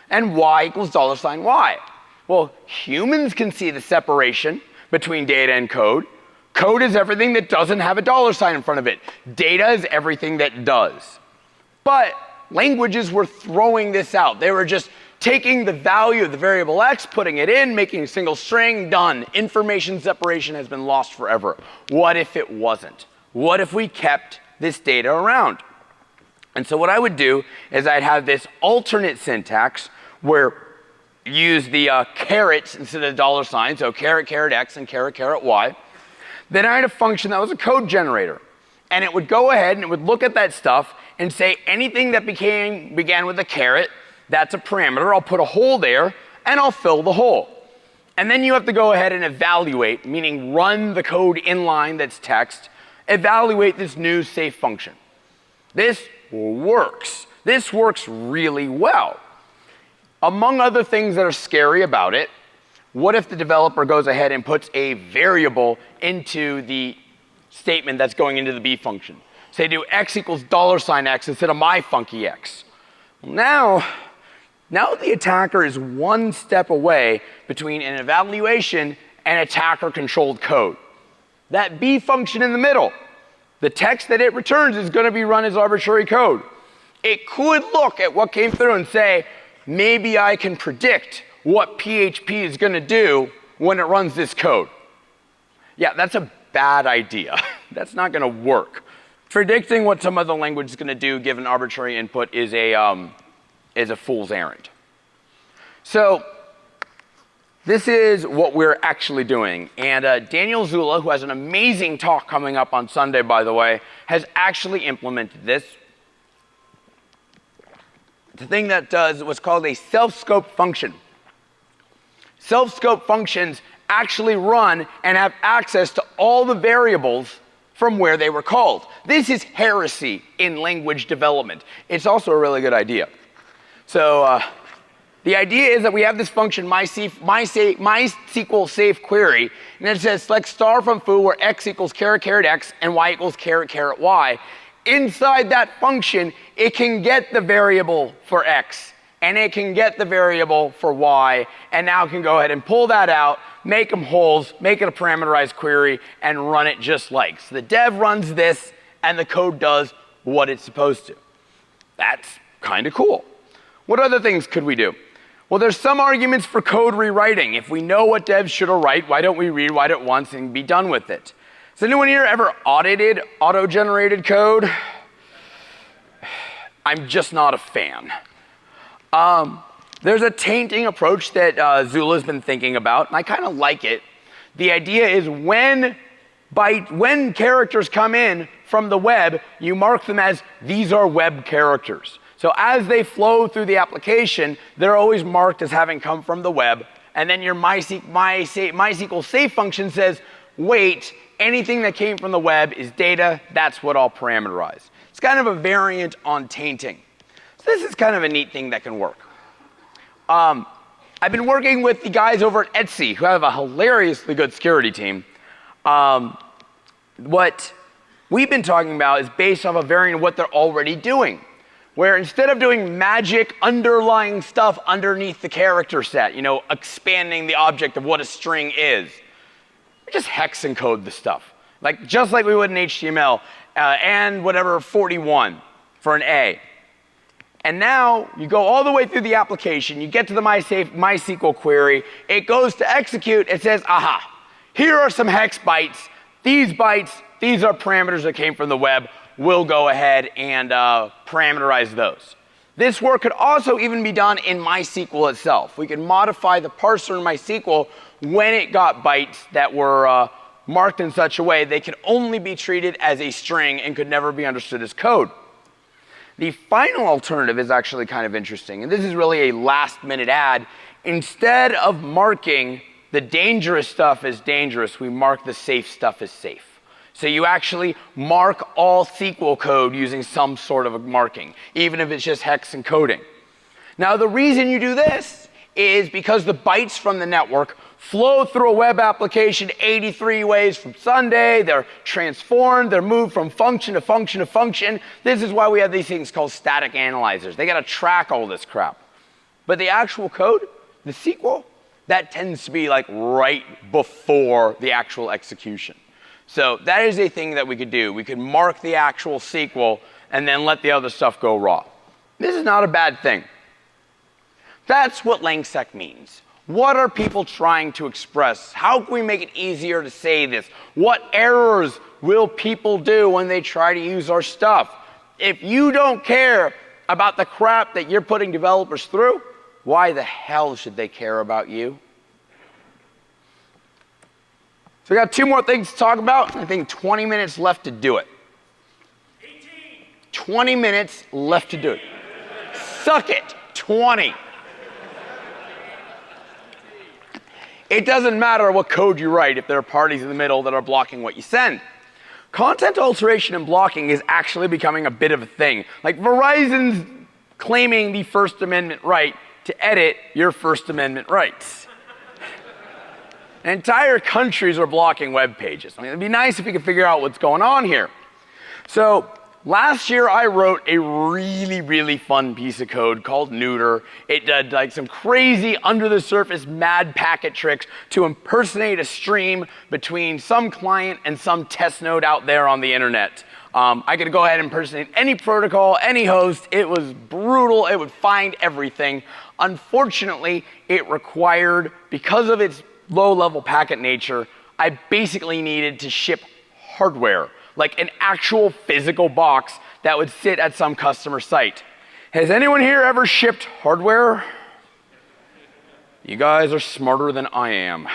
and y equals $y. Well, humans can see the separation between data and code. Code is everything that doesn't have a $sign in front of it. Data is everything that does. But languages were throwing this out. They were just taking the value of the variable x, putting it in, making a single string, done. Information separation has been lost forever. What if it wasn't? What if we kept this data around? And so what I would do is I'd have this alternate syntax where you use the carets instead of the $, so caret x and caret y. Then I had a function that was a code generator. And it would go ahead and it would look at that stuff and say anything that began with a caret, that's a parameter. I'll put a hole there, and I'll fill the hole. And then you have to go ahead and evaluate, meaning run the code inline that's text, evaluate this new safe function. This works. This works really well. Among other things that are scary about it, what if the developer goes ahead and puts a variable into the statement that's going into the B function? Say do x equals $x instead of my funky x. Now the attacker is one step away between an evaluation and attacker-controlled code. That B function in the middle, the text that it returns is going to be run as arbitrary code. It could look at what came through and say, maybe I can predict what PHP is going to do when it runs this code. Yeah, that's a bad idea. That's not going to work. Predicting what some other language is going to do given arbitrary input is a fool's errand. So this is what we're actually doing. And Daniel Zula, who has an amazing talk coming up on Sunday, by the way, has actually implemented this. The thing that does what's called a self-scope function. Self-scope functions actually run and have access to all the variables from where they were called. This is heresy in language development. It's also a really good idea. So The idea is that we have this function MySQL safe query, and it says select star from foo where x equals caret caret x and y equals caret caret y. Inside that function, it can get the variable for x, and it can get the variable for y, and now it can go ahead and pull that out, make them holes, make it a parameterized query, and run it just like. So the dev runs this, and the code does what it's supposed to. That's kind of cool. What other things could we do? Well, there's some arguments for code rewriting. If we know what devs should write, why don't we rewrite it once and be done with it? Has anyone here ever audited auto-generated code? I'm just not a fan. There's a tainting approach that Zula's been thinking about, and I kind of like it. The idea is when characters come in from the web, you mark them as these are web characters. So as they flow through the application, they're always marked as having come from the web, and then your MySQL save function says, wait, anything that came from the web is data, that's what I'll parameterize. It's kind of a variant on tainting. So this is kind of a neat thing that can work. I've been working with the guys over at Etsy, who have a hilariously good security team. What we've been talking about is based off a variant of what they're already doing, where instead of doing magic underlying stuff underneath the character set, expanding the object of what a string is, we just hex encode the stuff, just like we would in HTML, and whatever 41 for an A. And now you go all the way through the application, you get to the MySQL query, it goes to execute, it says, aha, here are some hex bytes, these are parameters that came from the web, we'll go ahead and parameterize those. This work could also even be done in MySQL itself. We can modify the parser in MySQL when it got bytes that were marked in such a way they could only be treated as a string and could never be understood as code. The final alternative is actually kind of interesting, and this is really a last-minute add. Instead of marking the dangerous stuff as dangerous, we mark the safe stuff as safe. So you actually mark all SQL code using some sort of a marking, even if it's just hex encoding. Now, the reason you do this is because the bytes from the network flow through a web application 83 ways from Sunday. They're transformed. They're moved from function to function to function. This is why we have these things called static analyzers. They got to track all this crap. But the actual code, the SQL, that tends to be right before the actual execution. So that is a thing that we could do. We could mark the actual SQL and then let the other stuff go raw. This is not a bad thing. That's what langsec means. What are people trying to express? How can we make it easier to say this? What errors will people do when they try to use our stuff? If you don't care about the crap that you're putting developers through, why the hell should they care about you? So we got 2 more things to talk about. I think 20 minutes left to do it. 18. 20 minutes left to do it. Suck it. 20. It doesn't matter what code you write if there are parties in the middle that are blocking what you send. Content alteration and blocking is actually becoming a bit of a thing. Verizon's claiming the First Amendment right to edit your First Amendment rights. Entire countries are blocking web pages. It'd be nice if we could figure out what's going on here. So last year I wrote a really, really fun piece of code called Neuter. It did some crazy under the surface mad packet tricks to impersonate a stream between some client and some test node out there on the internet. I could go ahead and impersonate any protocol, any host. It was brutal. It would find everything. Unfortunately, it required, because of its low-level packet nature, I basically needed to ship hardware, an actual physical box that would sit at some customer site. Has anyone here ever shipped hardware? You guys are smarter than I am.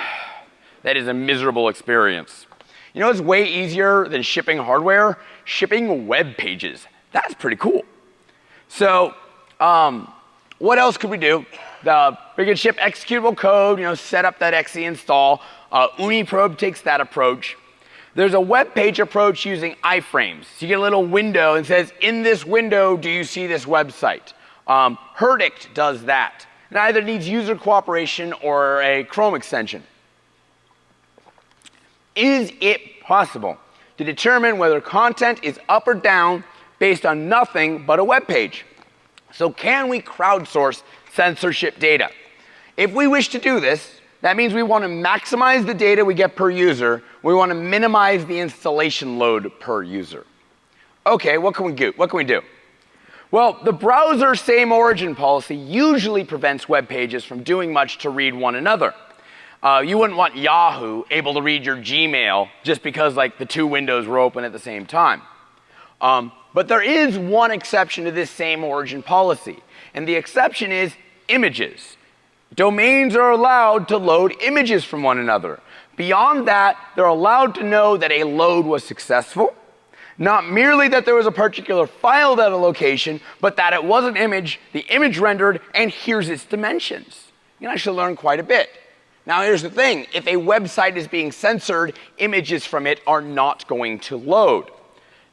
That is a miserable experience. You know what's way easier than shipping hardware? Shipping web pages. That's pretty cool. So, what else could we do? We could ship executable code, set up that exe install. Uniprobe takes that approach. There's a web page approach using iframes. So you get a little window and says, in this window, do you see this website? Herdict does that. It either needs user cooperation or a Chrome extension. Is it possible to determine whether content is up or down based on nothing but a web page? So can we crowdsource censorship data? If we wish to do this, that means we want to maximize the data we get per user. We want to minimize the installation load per user. Okay, what can we do? What can we do? Well, the browser same origin policy usually prevents web pages from doing much to read one another. You wouldn't want Yahoo able to read your Gmail just because like the two windows were open at the same time. But there is one exception to this same origin policy, and the exception is images. Domains are allowed to load images from one another. Beyond that, they're allowed to know that a load was successful, not merely that there was a particular file at a location, but that it was an image, the image rendered, and here's its dimensions. You can actually learn quite a bit. Now here's the thing, if a website is being censored, images from it are not going to load.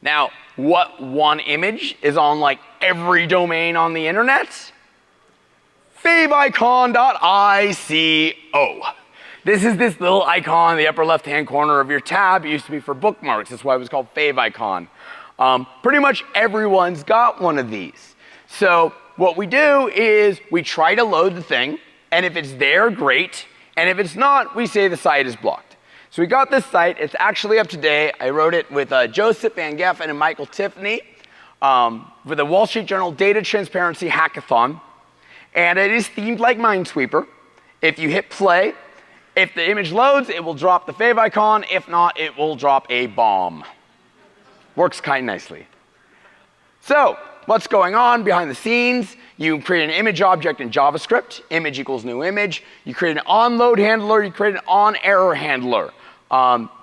Now, what one image is on like every domain on the internet? favicon.ico. This is this little icon in the upper left-hand corner of your tab. It used to be for bookmarks. That's why it was called favicon. Pretty much everyone's got one of these. So what we do is we try to load the thing, and if it's there, great. And if it's not, we say the site is blocked. So we got this site. It's actually up to date. I wrote it with Joseph Van Geffen and Michael Tiffany for the Wall Street Journal Data Transparency Hackathon. And it is themed like Minesweeper. If you hit play, if the image loads, it will drop the favicon. If not, it will drop a bomb. Works kind of nicely. So, what's going on behind the scenes? You create an image object in JavaScript. Image equals new image. You create an onload handler. You create an on-error handler.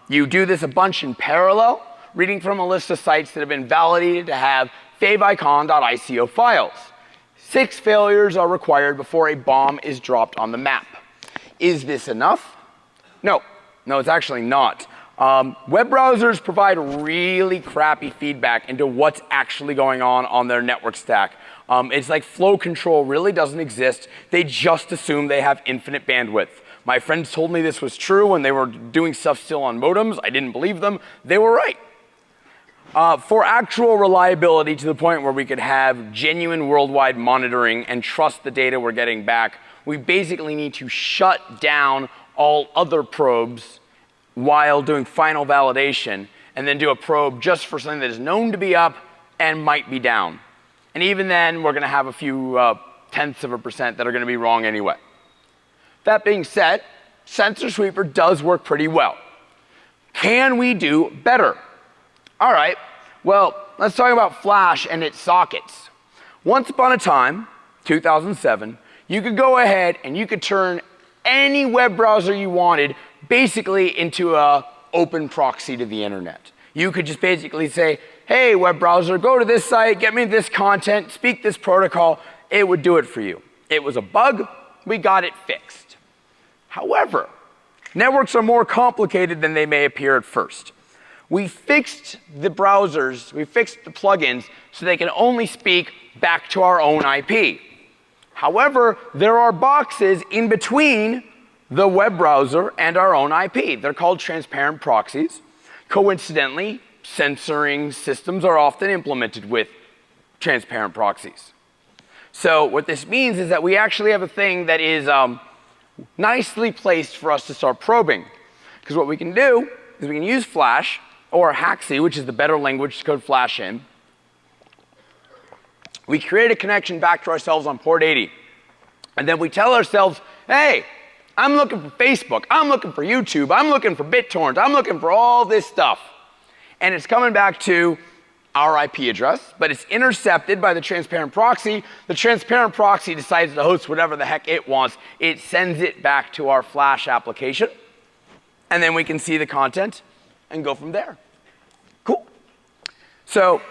You do this a bunch in parallel, reading from a list of sites that have been validated to have favicon.ico files. 6 failures are required before a bomb is dropped on the map. Is this enough? No. No, it's actually not. Web browsers provide really crappy feedback into what's actually going on their network stack. It's like flow control really doesn't exist. They just assume they have infinite bandwidth. My friends told me this was true when they were doing stuff still on modems. I didn't believe them. They were right. For actual reliability to the point where we could have genuine worldwide monitoring and trust the data we're getting back, we basically need to shut down all other probes while doing final validation, and then do a probe just for something that is known to be up and might be down. And even then, we're going to have a few tenths of a percent that are going to be wrong anyway. That being said, Sensor Sweeper does work pretty well. Can we do better? All right, well, let's talk about Flash and its sockets. Once upon a time, 2007, you could go ahead and you could turn any web browser you wanted basically into an open proxy to the internet. You could just basically say, hey, web browser, go to this site, get me this content, speak this protocol. It would do it for you. It was a bug. We got it fixed. However, networks are more complicated than they may appear at first. We fixed the browsers, we fixed the plugins so they can only speak back to our own IP. However, there are boxes in between the web browser and our own IP. They're called transparent proxies. Coincidentally, censoring systems are often implemented with transparent proxies. So what this means is that we actually have a thing that is nicely placed for us to start probing. Because what we can do is we can use Flash, or Haxi, which is the better language to code Flash in. We create a connection back to ourselves on port 80. And then we tell ourselves, hey, I'm looking for Facebook, I'm looking for YouTube, I'm looking for BitTorrent, I'm looking for all this stuff. And it's coming back to our IP address, but it's intercepted by the transparent proxy. The transparent proxy decides to host whatever the heck it wants. It sends it back to our Flash application, and then we can see the content and go from there. Cool. So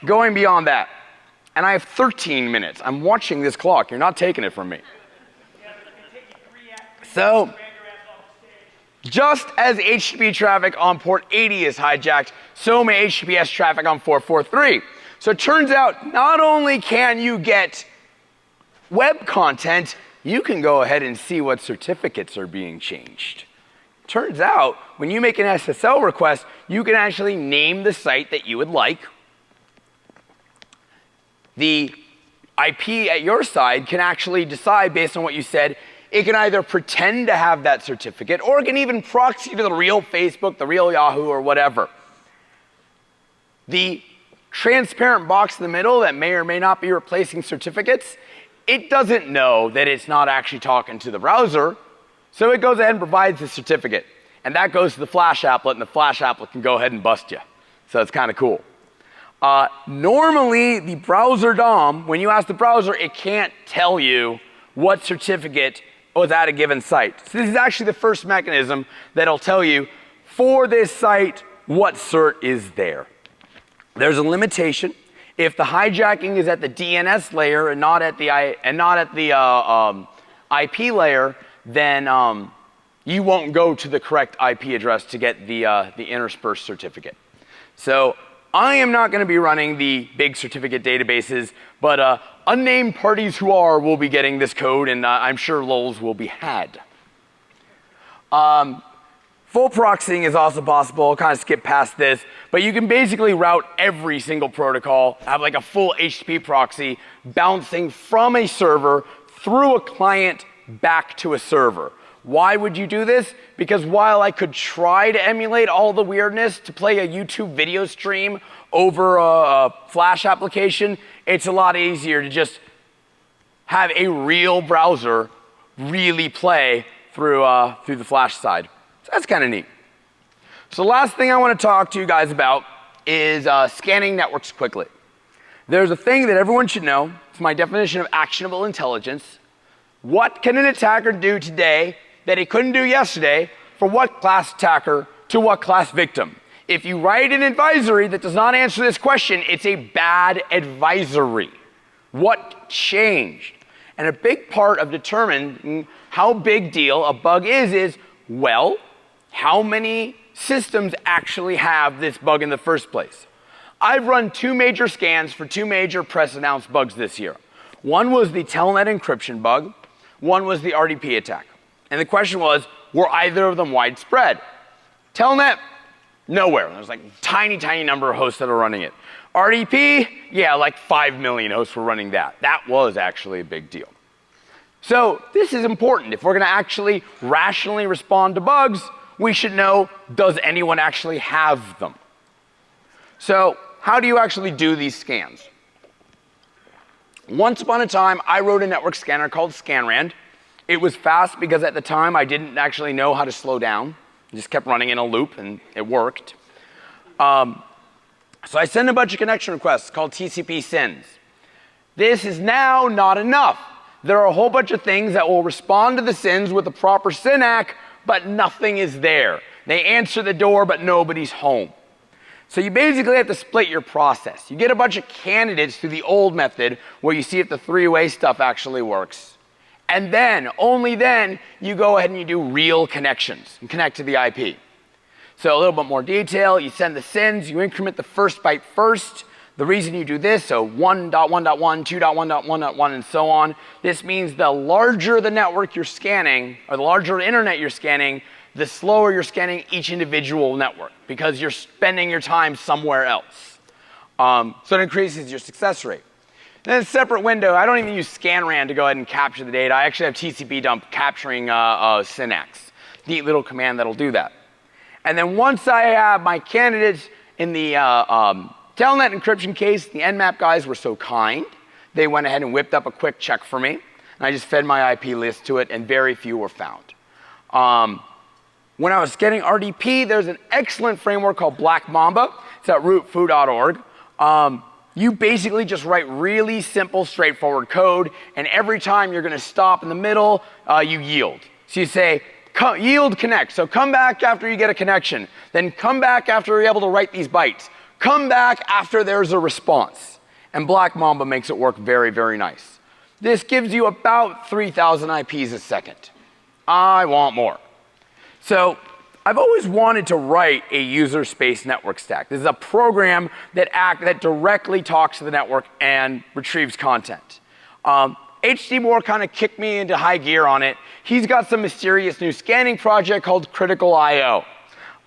going beyond that, and I have 13 minutes. I'm watching this clock. You're not taking it from me. So, just as HTTP traffic on port 80 is hijacked, so may HTTPS traffic on 443. So it turns out not only can you get web content, you can go ahead and see what certificates are being changed. Turns out, when you make an SSL request, you can actually name the site that you would like. The IP at your side can actually decide based on what you said. It can either pretend to have that certificate, or it can even proxy to the real Facebook, the real Yahoo, or whatever. The transparent box in the middle that may or may not be replacing certificates, it doesn't know that it's not actually talking to the browser, so it goes ahead and provides the certificate. And that goes to the Flash applet, and the Flash applet can go ahead and bust you. So it's kind of cool. Normally, the browser DOM, when you ask the browser, it can't tell you what certificate was at a given site. So this is actually the first mechanism that'll tell you, for this site, what cert is there. There's a limitation. If the hijacking is at the DNS layer and not at the IP layer, then you won't go to the correct IP address to get the interspersed certificate. So I am not going to be running the big certificate databases, but unnamed parties who are will be getting this code, and I'm sure lols will be had. Full proxying is also possible. I'll kind of skip past this, but you can basically route every single protocol, have like a full HTTP proxy bouncing from a server through a client back to a server. Why would you do this? Because while I could try to emulate all the weirdness to play a YouTube video stream over a Flash application, it's a lot easier to just have a real browser really play through the Flash side. So that's kind of neat. So the last thing I want to talk to you guys about is scanning networks quickly. There's a thing that everyone should know. It's my definition of actionable intelligence. What can an attacker do today that he couldn't do yesterday for what class attacker to what class victim? If you write an advisory that does not answer this question, it's a bad advisory. What changed? And a big part of determining how big deal a bug is, well, how many systems actually have this bug in the first place? I've run 2 major scans for 2 major press announced bugs this year. One was the telnet encryption bug. One was the RDP attack. And the question was, were either of them widespread? Telnet, nowhere. There's like a tiny, tiny number of hosts that are running it. RDP, yeah, like 5 million hosts were running that. That was actually a big deal. So this is important. If we're going to actually rationally respond to bugs, we should know, does anyone actually have them? So how do you actually do these scans? Once upon a time, I wrote a network scanner called ScanRand. It was fast because at the time I didn't actually know how to slow down. I just kept running in a loop and it worked. So I sent a bunch of connection requests called TCP SYNs. This is now not enough. There are a whole bunch of things that will respond to the SYNs with the proper SYNAC, but nothing is there. They answer the door, but nobody's home. So you basically have to split your process. You get a bunch of candidates through the old method where you see if the 3-way stuff actually works. And then, only then, you go ahead and you do real connections and connect to the IP. So a little bit more detail, you send the SYNs, you increment the first byte first. The reason you do this, so 1.1.1, 2.1.1.1, and so on, this means the larger the network you're scanning, or the larger the internet you're scanning, the slower you're scanning each individual network, because you're spending your time somewhere else. So it increases your success rate. Then a separate window, I don't even use ScanRand to go ahead and capture the data. I actually have TCP dump capturing SYNACs. Neat little command that'll do that. And then once I have my candidates in the telnet encryption case, the Nmap guys were so kind. They went ahead and whipped up a quick check for me. And I just fed my IP list to it, and very few were found. When I was getting RDP, there's an excellent framework called Black Mamba. It's at rootfoo.org. You basically just write really simple, straightforward code, and every time you're going to stop in the middle, you yield. So you say, yield connect. So come back after you get a connection. Then come back after you're able to write these bytes. Come back after there's a response. And Black Mamba makes it work very, very nice. This gives you about 3,000 IPs a second. I want more. So I've always wanted to write a user space network stack. This is a program that directly talks to the network and retrieves content. H.D. Moore kind of kicked me into high gear on it. He's got some mysterious new scanning project called Critical I.O.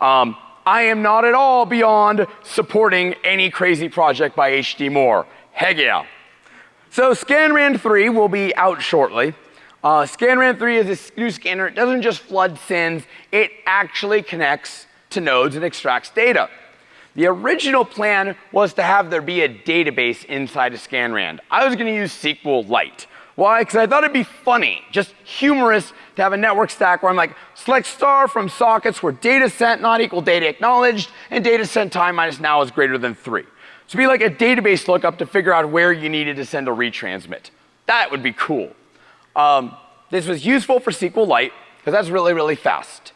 I am not at all beyond supporting any crazy project by H.D. Moore. Heck yeah. So ScanRAN 3 will be out shortly. ScanRAN 3 is a new scanner. It doesn't just flood SINs, it actually connects to nodes and extracts data. The original plan was to have there be a database inside of ScanRAN. I was going to use SQLite. Why? Because I thought it'd be funny, just humorous, to have a network stack where I'm like, select star from sockets where data sent not equal data acknowledged, and data sent time minus now is greater than 3. So it'd be like a database lookup to figure out where you needed to send a retransmit. That would be cool. This was useful for SQLite, because that's really, really fast.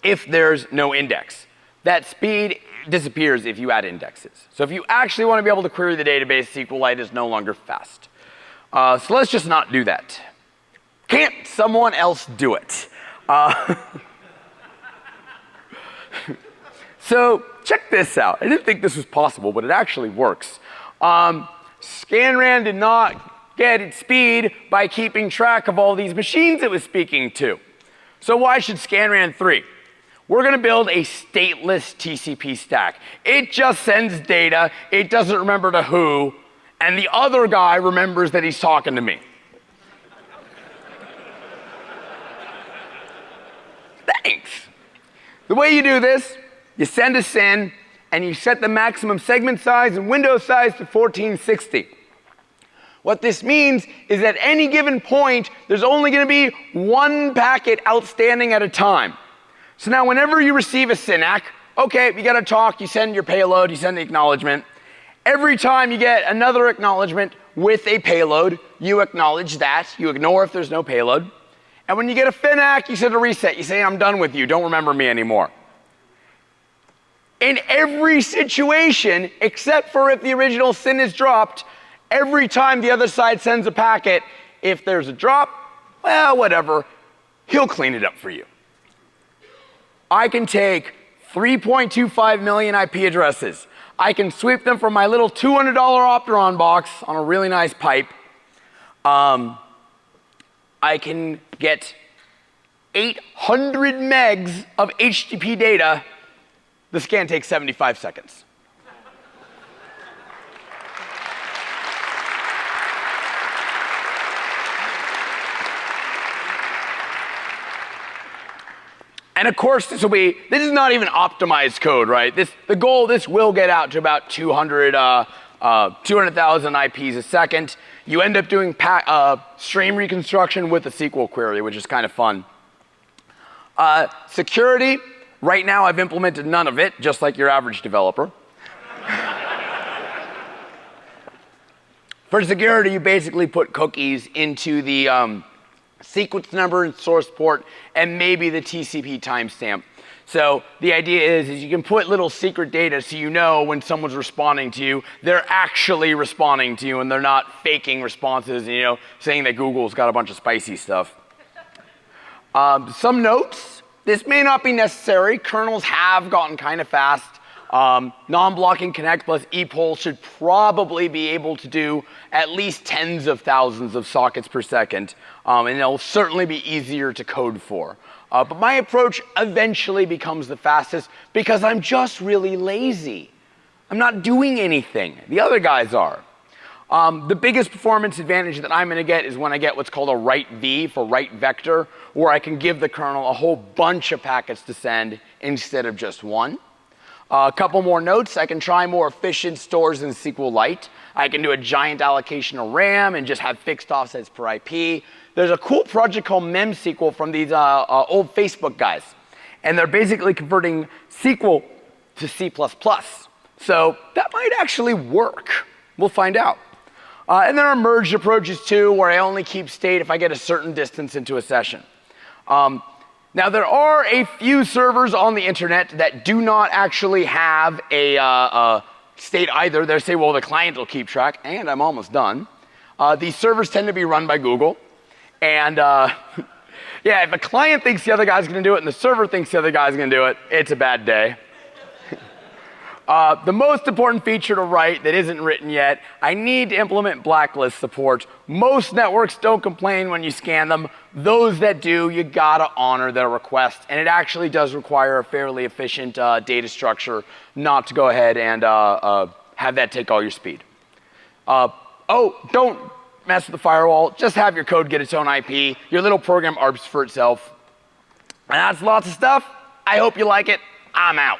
If there's no index. That speed disappears if you add indexes. So if you actually want to be able to query the database, SQLite is no longer fast. So let's just not do that. Can't someone else do it? So check this out. I didn't think this was possible, but it actually works. ScanRAN did not get its speed by keeping track of all these machines it was speaking to. So why should ScanRAN 3? We're going to build a stateless TCP stack. It just sends data, it doesn't remember to who, and the other guy remembers that he's talking to me. Thanks. The way you do this, you send a SYN, and you set the maximum segment size and window size to 1460. What this means is at any given point, there's only going to be one packet outstanding at a time. So now whenever you receive a SYNAC, okay, you got to talk, you send your payload, you send the acknowledgement. Every time you get another acknowledgement with a payload, you acknowledge that, you ignore if there's no payload. And when you get a FINAC, you send a reset, you say, I'm done with you, don't remember me anymore. In every situation, except for if the original SYN is dropped, every time the other side sends a packet, if there's a drop, well, whatever, he'll clean it up for you. I can take 3.25 million IP addresses. I can sweep them from my little $200 Opteron box on a really nice pipe. I can get 800 megs of HTTP data. The scan takes 75 seconds. And of course, this is not even optimized code, right? This will get out to about 200,000 IPs a second. You end up doing stream reconstruction with a SQL query, which is kind of fun. Security, right now I've implemented none of it, just like your average developer. For security, you basically put cookies into the sequence number and source port, and maybe the TCP timestamp. So the idea is you can put little secret data so you know when someone's responding to you, they're actually responding to you and they're not faking responses and, saying that Google's got a bunch of spicy stuff. Some notes, this may not be necessary. Kernels have gotten kind of fast. Non-blocking connect plus epoll should probably be able to do at least tens of thousands of sockets per second, and it'll certainly be easier to code for. But my approach eventually becomes the fastest because I'm just really lazy. I'm not doing anything. The other guys are. The biggest performance advantage that I'm going to get is when I get what's called a write V for write vector, where I can give the kernel a whole bunch of packets to send instead of just one. A couple more notes. I can try more efficient stores in SQLite. I can do a giant allocation of RAM and just have fixed offsets per IP. There's a cool project called MemSQL from these old Facebook guys. And they're basically converting SQL to C++. So that might actually work. We'll find out. And there are merged approaches too, where I only keep state if I get a certain distance into a session. Now, there are a few servers on the internet that do not actually have a state either. They say, well, the client will keep track, and I'm almost done. These servers tend to be run by Google. And yeah, if a client thinks the other guy's going to do it and the server thinks the other guy's going to do it, it's a bad day. The most important feature to write that isn't written yet, I need to implement blacklist support. Most networks don't complain when you scan them. Those that do, you gotta honor their request. And it actually does require a fairly efficient data structure not to go ahead and have that take all your speed. Don't mess with the firewall. Just have your code get its own IP. Your little program arbs for itself. And that's lots of stuff. I hope you like it. I'm out.